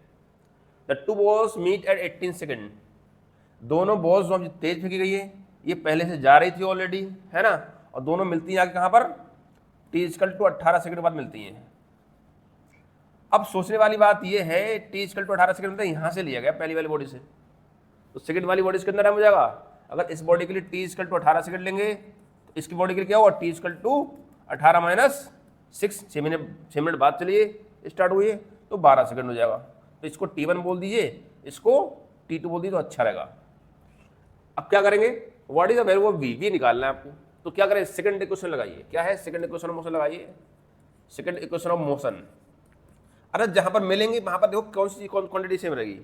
The two balls meet at 18 second, दोनों बॉल्स जो तेज फेंकी गई है, ये पहले से जा रही थी ऑलरेडी, है ना, और दोनों मिलती हैं आगे कहाँ पर, टी इक्वल टू 18 सेकंड बाद मिलती हैं। अब सोचने वाली बात ये है, टी इक्वल टू 18 सेकंड मतलब यहाँ से लिया गया पहली वाली बॉडी से, तो सेकंड वाली बॉडी के अंदर टाइम हो जाएगा। अगर इस बॉडी के लिए टी इक्वल टू 18 सेकंड लेंगे तो इसकी बॉडी के लिए क्या होगा, t equal to 18 minus 6, 6 minute बाद चलिए स्टार्ट हुई है, तो 12 सेकंड हो जाएगा। तो इसको T1 बोल दीजिए, इसको T2 बोल दीजिए, तो अच्छा रहेगा। अब क्या करेंगे, what is the value of v निकालना है आपको, तो क्या करें, सेकंड इक्वेशन लगाइए, क्या है, सेकंड इक्वेशन ऑफ मोशन लगाइए, सेकंड इक्वेशन ऑफ मोशन। अरे जहां पर मिलेंगे वहां पर देखो कौन सी क्वांटिटी सेम रहेगी,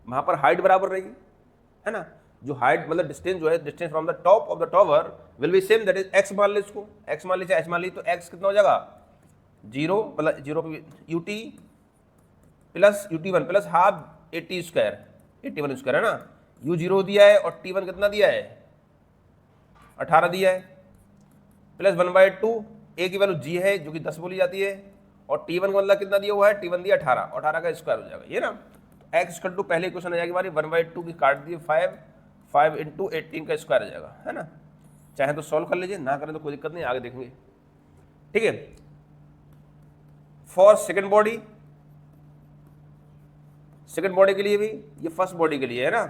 वहां पर हाइट बराबर रहेगी, है ना, जो हाइट मतलब डिस्टेंस जो है, distance from the top of the tower will be same, that is x मान ली, इसको x मान लीजिए, h मान ली, तो x कितना हो जाएगा 0 मतलब 0 पे ut plus ut1 plus half 80 square 81 square, है ना, u 0 दिया है और t1 कितना दिया है 18 दिया है, प्लस 1/2 a की वैल्यू g है जो कि 10 बोली जाती है, और t1 का मतलब कितना दिया हुआ है, t1 दिया 18, 18 का स्क्वायर हो जाएगा ये ना। तो x इक्वल टू पहले क्वेश्चन आ जाएगी हमारी 1/2 की काट दिए 5 इंटू 18 का स्क्वायर आ जाएगा, है ना, चाहे तो सॉल्व कर लीजिए, ना करें तो कोई दिक्कत नहीं, आगे देखेंगे, ठीक है। For second body, second body के लिए भी, ये फर्स्ट बॉडी के लिए है ना,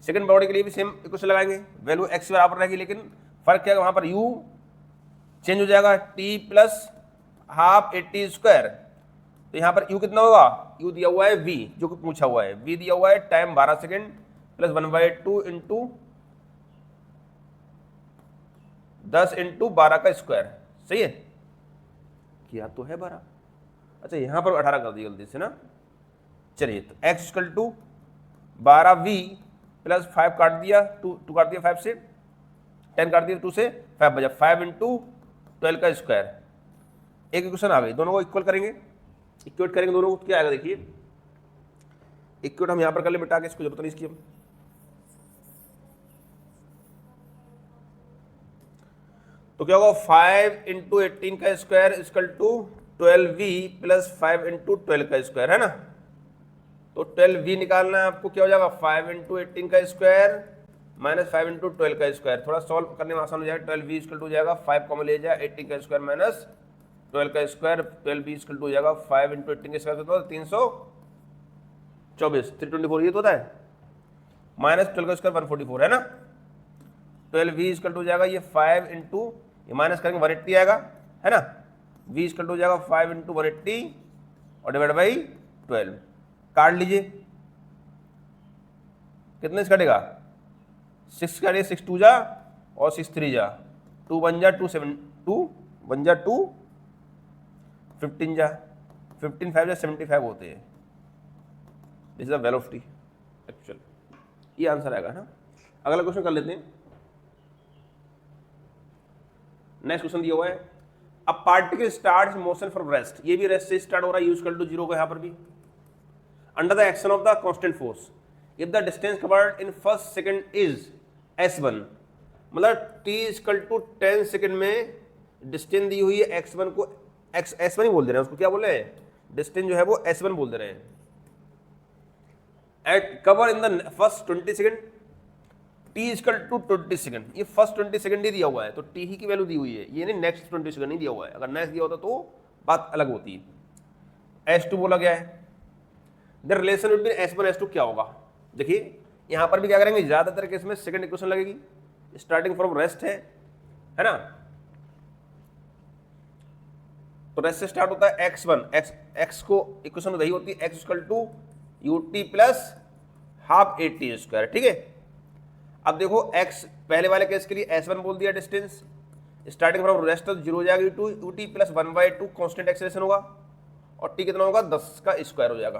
सेकंड बॉडी के लिए भी सेम इक्वेशन लगाएंगे, वैल्यू x बराबर रहेगी, लेकिन फर्क क्या है, वहां पर u चेंज हो जाएगा, t प्लस हाफ 80 स्क्वायर, तो यहाँ पर u कितना होगा, u दिया हुआ है v जो कि पूछा हुआ है, v दिया हुआ है time 12 second plus 1/2 into 10 into 12 का स्क्वायर, सही है, किया तो है 12, अच्छा यहाँ पर 18 कर दी गलती से ना, चलिए तो x equal to 12v plus 5 काट दिया, 2 काट दिया 5 से, 10 काट दिया 2 से, 5 बचा, 5 इंटू 12 का स्क्वायर, एक इक्वेशन आ गई, दोनों को इक्वल करेंगे, इक्वेट करेंगे दोनों को, क्या आएगा देखिए, इक्वेट हम यहाँ पर कर ले बेटा, इसको जरूरत नहीं इसकी हम, तो क्या होगा 5 इंटू 18 का square equal to 12v plus 5 into 12 का स्क्वायर, है ना, तो 12v निकालना है आपको, क्या हो जाएगा 5 इंटू 18 का स्क्वायर माइनस 5 इंटू 12 का स्क्वायर, थोड़ा सॉल्व करने में आसान हो जाएगा, 12v इक्वल टू हो जाएगा 5 कॉमन ले जाए 18 का स्क्वायर माइनस 12 का स्क्वायर, 12v इक्वल टू हो जाएगा 5 इंटू 18 का स्क्वायर, तो 324 324 ये तो होता है, माइनस 12 का स्क्वायर 144, है ना, 12v इक्वल टू हो जाएगा ये 5 इंटू, ये माइनस करेंगे 180 आएगा, है ना, v इक्वल टू हो जाएगा 5 इंटू 180 और डिवाइड बाई 12, काट लीजिए, कितने से कटेगा, 6 काटिए, 6 2 जा और 6 3 जा, 2 1 जा 2 7 2 1 जा 2 15 जा 15 5 जा 75 होते हैं, this is the velocity actual, ये आंसर आएगा ना। अगला क्वेश्चन कर लेते हैं, नेक्स्ट क्वेश्चन दिया हुआ है, अ particle starts motion from rest, ये भी रेस्ट से स्टार्ट हो रहा है, यू इक्वल टू 0 को यहाँ पर भी, under the action of the constant force, if the distance covered in first second is s1, मतलब t इक्वल टू 10 सेकंड में डिस्टेंस दी हुई है x1 को, s1 ही बोल दे रहे हैं उसको, क्या बोल रहे हैं, डिस्टेंस जो है वो s1 बोल दे रहे हैं, at cover in the first 20 second, t equal to 20 second, ये फर्स्ट 20 सेकंड ही दिया हुआ है, तो t ही की वैल्यू दी हुई है, ये नहीं नेक्स्ट 20 सेकंड नहीं दिया हुआ है, अगर नेक्स्ट दिया होता तो बात अलग होती है। s2 बोला गया है, the relation between s1 s2 क्या होगा, देखिए यहां पर भी क्या करेंगे, ज्यादातर केस में सेकंड इक्वेशन लगेगी, स्टार्टिंग फ्रॉम रेस्ट है ना, तो रेस्ट से स्टार्ट होता है x1, x को इक्वेशन वही होती है, x equal to ut plus half 80 square, ठीक है। अब देखो x पहले वाले केस के लिए s1 बोल दिया डिस्टेंस, स्टार्टिंग फ्रॉम रेस्ट तो 0 हो जाएगा, ut प्लस 1/2 कांस्टेंट एक्सेलरेशन होगा, और t कितना होगा 10 का स्क्वायर हो जाएगा,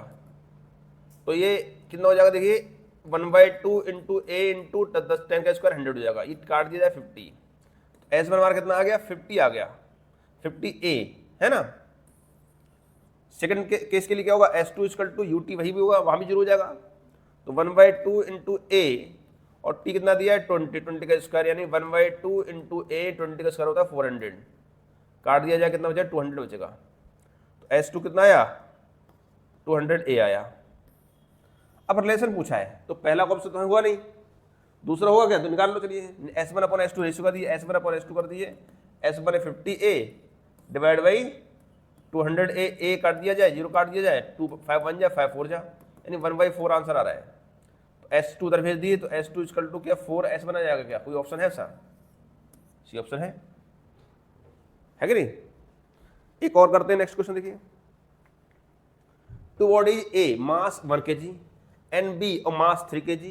तो ये कितना हो जाएगा देखिए 1/2 इंटू ए इंटू 10 का स्क्वायर 100 हो जाएगा, ये काट दिया जाए 50, तो एस वन हमारा कितना आ गया 50 आ गया, 50A है ना। सेकंड केस के लिए क्या होगा, S2 इक्वल टू UT वही भी होगा, वहां भी जीरो हो जाएगा, तो 1/2 इंटू ए और टी कितना दिया है 20 का स्क्वायर, यानी 1/2 इंटू ए 20 का स्क्वायर होता है 400, काट दिया जाए कितना बचा 200 बचेगा, तो S2 कितना आया 200A आया। अब रिलेशन पूछा है तो पहला ऑप्शन तो हुआ नहीं, दूसरा होगा क्या, तो निकाल लो, चलिए S1/S2 रेशियो कर दिए, S1/S2 कर दिए, S1 है 50A डिवाइड बाई 200A, ए काट दिया जाए, जीरो काट दिया जाए, 2 5 1 जा 5 4 जा, यानी 1/4 आंसर आ रहा है। तो S2 उधर भेज दिए, तो S2 इक्वल टू क्या 4S बना जाएगा क्या, कोई ऑप्शन है ऐसा, सी ऑप्शन है कि नहीं। एक और करते हैं, नेक्स्ट क्वेश्चन देखिए, two bodies A mass 1 kg and B और mass 3 kg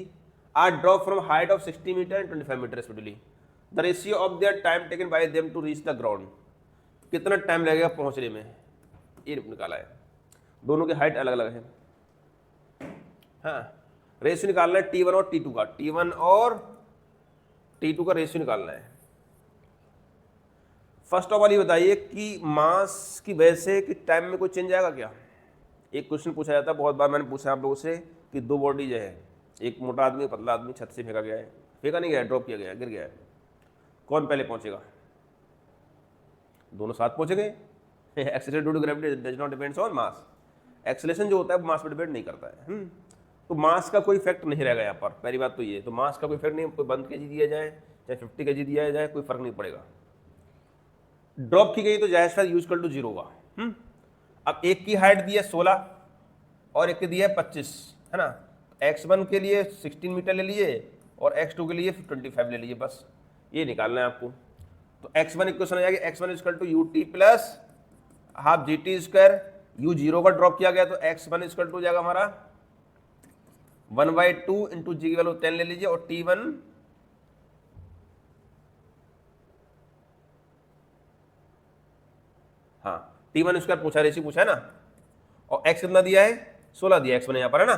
are dropped from height of 60 meter and 25 meter respectively. The ratio of their time taken by them to reach the ground. कितना time लगेगा पहुंचने में, ये निकाला है, दोनों की हाइट अलग अलग है। हाँ, रेशियो निकालना है T1 और T2 का, T1 और T2 का रेशियो निकालना है। फर्स्ट ऑफ ऑल ये बताइए कि मास की वजह से कि टाइम में कोई चेंज आएगा क्या। एक क्वेश्चन पूछा जाता है, बहुत बार मैंने पूछा आप लोगों से कि दो बॉडी जो है, एक मोटा आदमी पतला आदमी, छत से फेंका गया है, फेंका नहीं गया, ड्रॉप किया गया, गिर गया है, कौन पहले पहुंचेगा, दोनों साथ पहुंचेंगे। Acceleration due to gravity does not depends on mass, acceleration जो होता है मास पर डिपेंड नहीं करता है। तो मास का कोई इफेक्ट नहीं रहेगा यहाँ पर, पहली बात तो ये, तो मास का कोई इफेक्ट नहीं, कोई 1 kg दिया जाए चाहे 50 kg दिया जाए, कोई फर्क नहीं पड़ेगा। ड्रॉप की गई तो जाहिर सा यूज कर 0 होगा। अब एक की हाइट दी है 16 और एक की दी है 25, है ना, x1 के लिए 16 मीटर ले लिए और x2 के लिए 25 ले लीजिए, बस ये निकालना है आपको। तो x1 इक्वेशन आ जाएगी, x1 equal to UT plus half GT square, U 0 का ड्रॉप किया गया, तो x1 इक्वल टू हो जाएगा हमारा 1/2 इंटू जी की वैल्यू 10 ले लीजिए, और T1 हाँ T1 स्क्वायर पूछा, रेशियो पूछा है ना, और x कितना दिया है 16 दिया, x1 यहाँ पर है ना,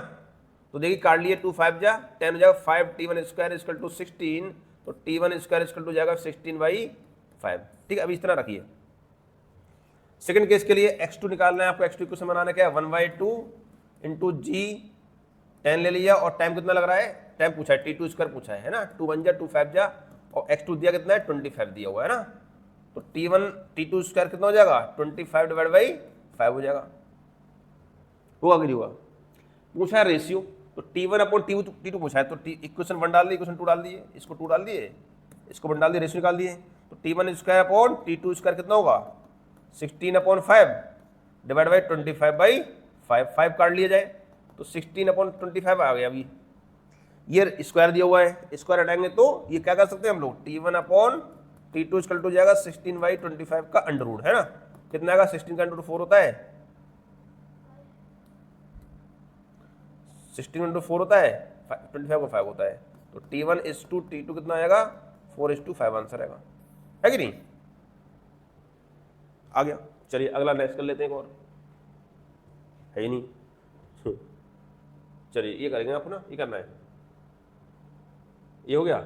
तो देखिए काट लिए 2 5 जा 10 हो जाएगा 5, T1 स्क्वायर इक्वल टू 16, तो T1 स्क्वायर इक्वल टू जाएगा 16/5। ठीक है, अभी इस तरह रखिए। सेकंड केस के लिए x2 निकालना है आपको, x2 इक्वेशन बनाना क्या है 1/2 इंटू जी 10 ले लिया, और टाइम कितना लग रहा है, टाइम पूछा है T2 स्क्वायर पूछा है ना, 2 1 जा 2 5 जा, और x2 दिया कितना है 25 दिया हुआ है ना, तो T2 स्क्वायर कितना हो जाएगा 25 डिवाइड बाई 5 हो जाएगा, होगा कि नहीं होगा। पूछा है रेशियो, तो T1 अपॉन T2 पूछा है, तो इक्वेशन 1 डाल दिए, इक्वेशन 2 डाल दिए, इसको 2 डाल दिए, इसको 1 डाल दिए, रेशियो निकाल दिए, तो T1 square upon T2 square कितना होगा 16/5 डिवाइड बाई 25/5, 5 काट लिया जाए, तो 16/25 आ गया। अभी ये स्क्वायर दिया हुआ है, स्क्वायर हटाएंगे तो ये क्या कर सकते हैं हम लोग, T1 upon T2 equal to जाएगा 16/25 का अंडर रूट, है ना, कितना आएगा 16 का अंडर रूट 4 होता है, 16 इंटू 4 होता है 25 का 5 होता है, तो T1 इज टू T2 कितना आएगा 4:5 आंसर आएगा, है कि नहीं, आ गया। चलिए अगला नेक्स्ट कर लेते हैं, एक और है ही नहीं। चलिए ये करेंगे आप ना, ये करना है, ये हो गया,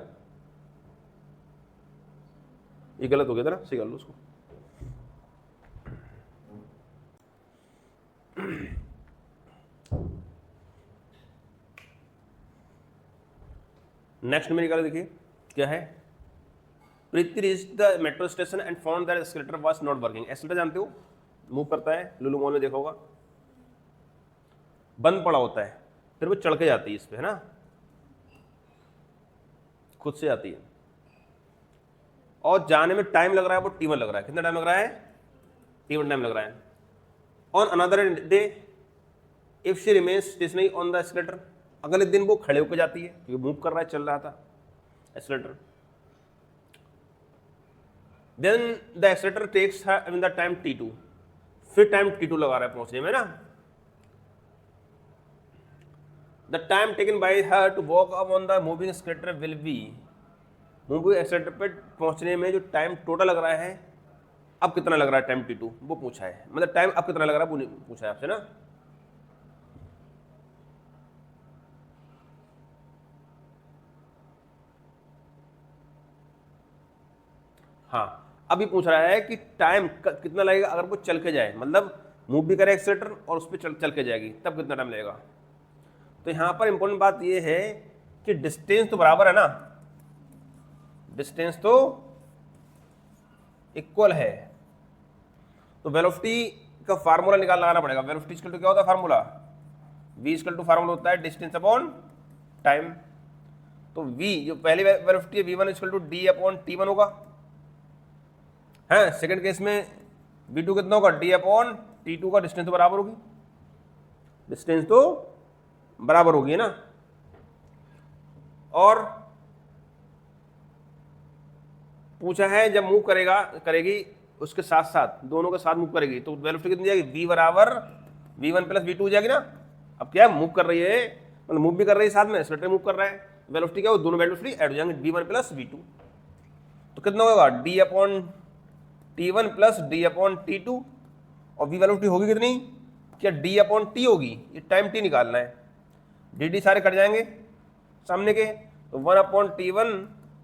ये गलत हो गया था ना, सही कर लो उसको। नेक्स्ट में निकाले, देखिए क्या है, Preeti reach the metro station and found that escalator was not working. Escalator जानते हो मूव करता है, लुलु मॉल में देखा होगा, बंद पड़ा होता है, फिर वो चढ़ के जाती है इस पे, है ना, खुद से आती है, और जाने में टाइम लग रहा है वो T1 लग रहा है, कितना टाइम लग रहा है T1 टाइम लग रहा है। On another day if she remains stationary on the escalator, अगले दिन वो खड़े होकर जाती है क्योंकि मूव कर रहा है, चल रहा था escalator, then the escalator takes her in the time T2, फिर टाइम T2 लगा रहा है पहुंचने में ना, the time taken by her to walk up on the moving escalator will be, moving escalator पे पहुंचने में जो टाइम टोटल लग रहा है, अब कितना लग रहा है टाइम T2 वो पूछा है, मतलब टाइम अब कितना लग रहा है वो पूछा है आपसे ना। हाँ, अभी पूछ रहा है कि टाइम कितना लगेगा अगर वो चल के जाए, मतलब मूव भी करे एक्सीलरेटर और उस पर चल के जाएगी, तब कितना टाइम लगेगा। तो यहाँ पर इंपॉर्टेंट बात ये है कि डिस्टेंस तो बराबर है ना, डिस्टेंस तो इक्वल है, तो वेलोसिटी का फार्मूला लगाना पड़ेगा। वेलोसिटी इक्वल टू क्या होता है formula, v equal to formula होता है डिस्टेंस अपॉन टाइम। तो v जो पहली वेलोसिटी है v1 equal to D upon t1 होगा, है। सेकंड केस में v2 कितना होगा, d अपॉन t2 का डिस्टेंस तो बराबर होगी, डिस्टेंस तो बराबर होगी ना। और पूछा है जब मूव करेगी उसके साथ साथ, दोनों के साथ मूव करेगी, तो वेलोसिटी कितनी जाएगी, v बराबर v1 प्लस v2 हो जाएगी ना। अब क्या मूव कर रही है, मतलब मूव भी कर रही है साथ में, एक्सीलरेटर मूव कर रहा है, वेलोसिटी क्या हो, दोनों वेलोसिटी ऐड हो जाएंगे, v1 प्लस v2। तो कितना होगा, d upon t1 plus d upon t2, और v वेलोसिटी होगी कितनी, क्या d अपॉन t होगी, ये टाइम t निकालना है, dd सारे कट जाएंगे सामने के, तो 1 upon t1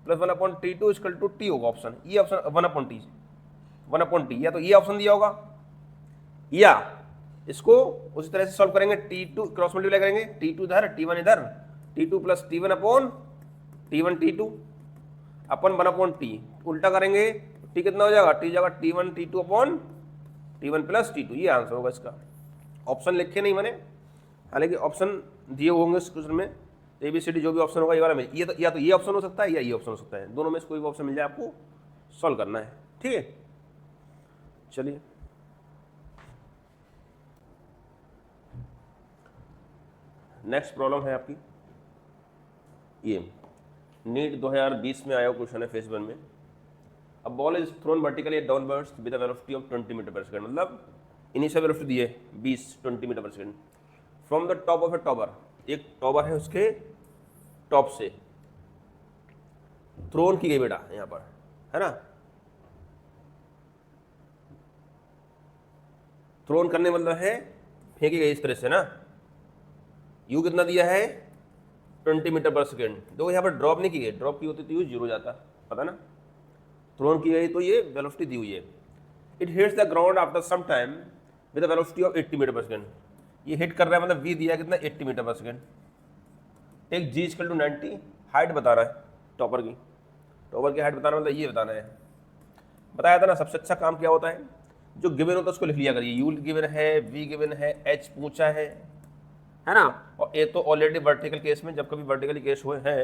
plus 1 upon t2 equal to t होगा ऑप्शन, ये ऑप्शन 1 अपॉन t, या तो ये ऑप्शन दिया होगा, या इसको उसी तरह से सॉल्व करेंगे, t2 क्रॉस मल्टीप्लाई करेंगे, t2 इधर t1 इधर, t2 plus t1 upon t1 t2 अपन 1 अपॉन t, उल्टा करेंगे t कितना हो जाएगा, t जाएगा t1 t2 upon t1 plus t2, ये आंसर होगा इसका। ऑप्शन लिखे नहीं मैंने, हालांकि ऑप्शन दिए होंगे इस क्वेश्चन में, ABCD जो भी ऑप्शन होगा ये वाला में, ये तो या तो ये ऑप्शन हो सकता है या ये ऑप्शन हो सकता है, दोनों में से कोई भी ऑप्शन मिल जाए आपको सॉल्व करना है, ठीक है। चलिए नेक्स्ट प्रॉब्लम है आपकी, ये नीट 2020 में आया क्वेश्चन है फेज 1 में। A ball is thrown vertically downwards with a velocity of 20 metre per second, मतलब इनिशियल वेलोसिटी दी है 20 metre per second, from the top of a tower, एक टॉवर है उसके टॉप से थ्रोन की गई बेटा, यहां पर है ना, थ्रोन करने मतलब है फेंकी गई इस तरह से ना, यू कितना दिया है 20 मीटर पर सेकेंड, देखो यहाँ पर ड्रॉप नहीं की गई, ड्रॉप की होती तो यू जीरो जाता, पता ना, थ्रोन की गई तो ये वेलोसिटी दी हुई है। It hits the ground after some time with a velocity of 80 metre per second, ये हिट कर रहा है, मतलब वी दिया कितना 80 metre per second, take g equal to 90, height बता रहा है टॉपर की, टॉपर की हाइट बताना मतलब ये बताना है। बताया था ना सबसे अच्छा काम क्या होता है, जो गिवन होता है उसको लिख लिया करिए, यू गिवन है, वी गिवन है, एच पूछा है ना, और ए तो ऑलरेडी वर्टिकल केस में जब कभी वर्टिकली केस हुए हैं,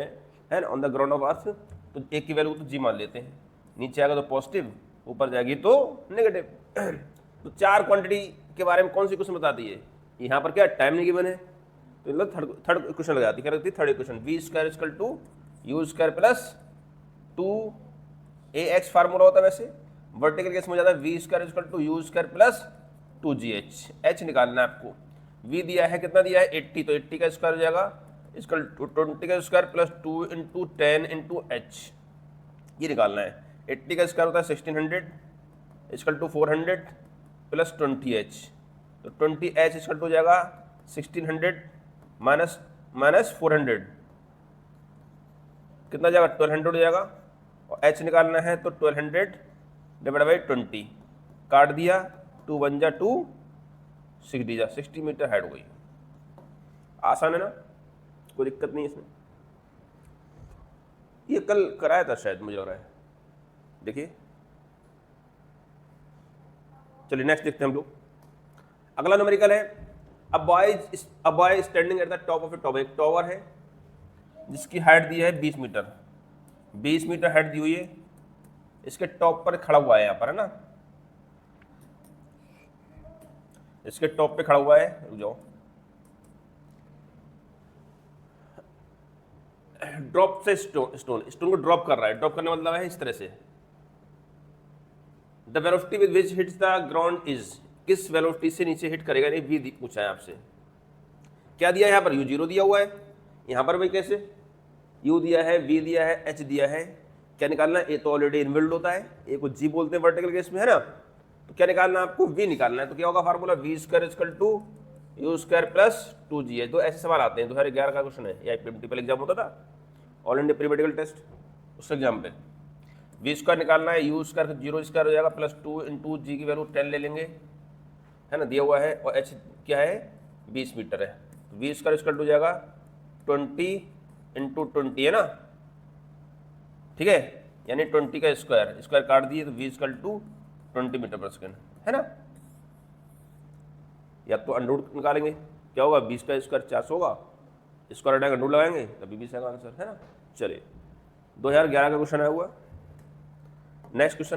है ना, on the ground of earth, तो एक की वैल्यू तो जी मान लेते हैं, नीचे आएगा तो पॉजिटिव, ऊपर जाएगी तो नेगेटिव। तो चार क्वांटिटी के बारे में कौन सी क्वेश्चन बताती है, यहाँ पर क्या टाइम नहीं गिवन है, तो मतलब थर्ड क्वेश्चन लग जाती, क्या लगती है third question, v square equal to u square plus 2ax formula होता है वैसे, वर्टिकल केस में जाता है v square equal to u square plus 2gh, h निकालना है आपको, v दिया है कितना दिया है 80, तो 80 का स्क्वायर हो जाएगा इसका 20 का square plus 2 into 10 into H, ये निकालना है। 80 का स्क्वायर होता है 1600 इसकल टू 400 प्लस 20h, तो 20h इसकल टू हो जाएगा 1600 माइनस 400, कितना जाएगा 1200 हो जाएगा, और h निकालना है तो 1200 डिवाइड बाई 20, काट दिया 2 1 जा 2 6 डी जा 60 मीटर हाइट हो गई। आसान है ना, कोई दिक्कत नहीं इसमें, ये कल कराया था शायद मुझे लग रहा है, देखिए। चलिए नेक्स्ट देखते हैं हम लोग, अगला न्यूमेरिकल है, a boy standing at the top of a tower, एक टॉवर है जिसकी हाइट दी है 20 मीटर, 20 मीटर हाइट दी हुई है, इसके टॉप पर खड़ा हुआ है, यहाँ पर है ना, इसके टॉप पे खड़ा हुआ है, रुक जाओ, ड्रॉप से स्टोन को ड्रॉप कर रहा है, ड्रॉप करने मतलब है इस तरह से, the velocity with which hits the ground is, किस वेलोसिटी से नीचे हिट करेगा, नहीं वी पूछा है आपसे, क्या दिया है यहाँ पर u जीरो दिया हुआ है, यहाँ पर भाई कैसे u दिया है, v दिया है, h दिया है, क्या निकालना है, a तो ऑलरेडी इनबिल्ड होता है, a को g बोलते हैं वर्टिकल केस में है ना, तो क्या निकालना है आपको v निकालना है, तो क्या होगा formula v square equal to u square plus 2g है। तो ऐसे सवाल आते हैं, 2011 का क्वेश्चन है, या मल्टीपल एग्जाम होता था all India pre medical test, उस एग्जाम पे वी स्क्वायर निकालना है, यू स्क्वायर 0 स्क्वायर हो जाएगा प्लस 2 इंटू जी की वैल्यू 10 ले लेंगे, है ना, दिया हुआ है, और एच क्या है 20 मीटर है, तो वी स्क्वायर इक्वल टू हो जाएगा 20 इंटू 20, है ना, ठीक है, यानी 20 का स्क्वायर, स्क्वायर काट दिए तो we equal to 20 metre per second, है ना। या तो अंडरूट निकालेंगे, क्या होगा 20 का स्क्वायर 400 होगा, स्क्वायर हटाएंगे अंडरूट लगाएंगे तभी 20 आएगा आंसर, है ना। चलिए 2011 का क्वेश्चन आया हुआ। Next question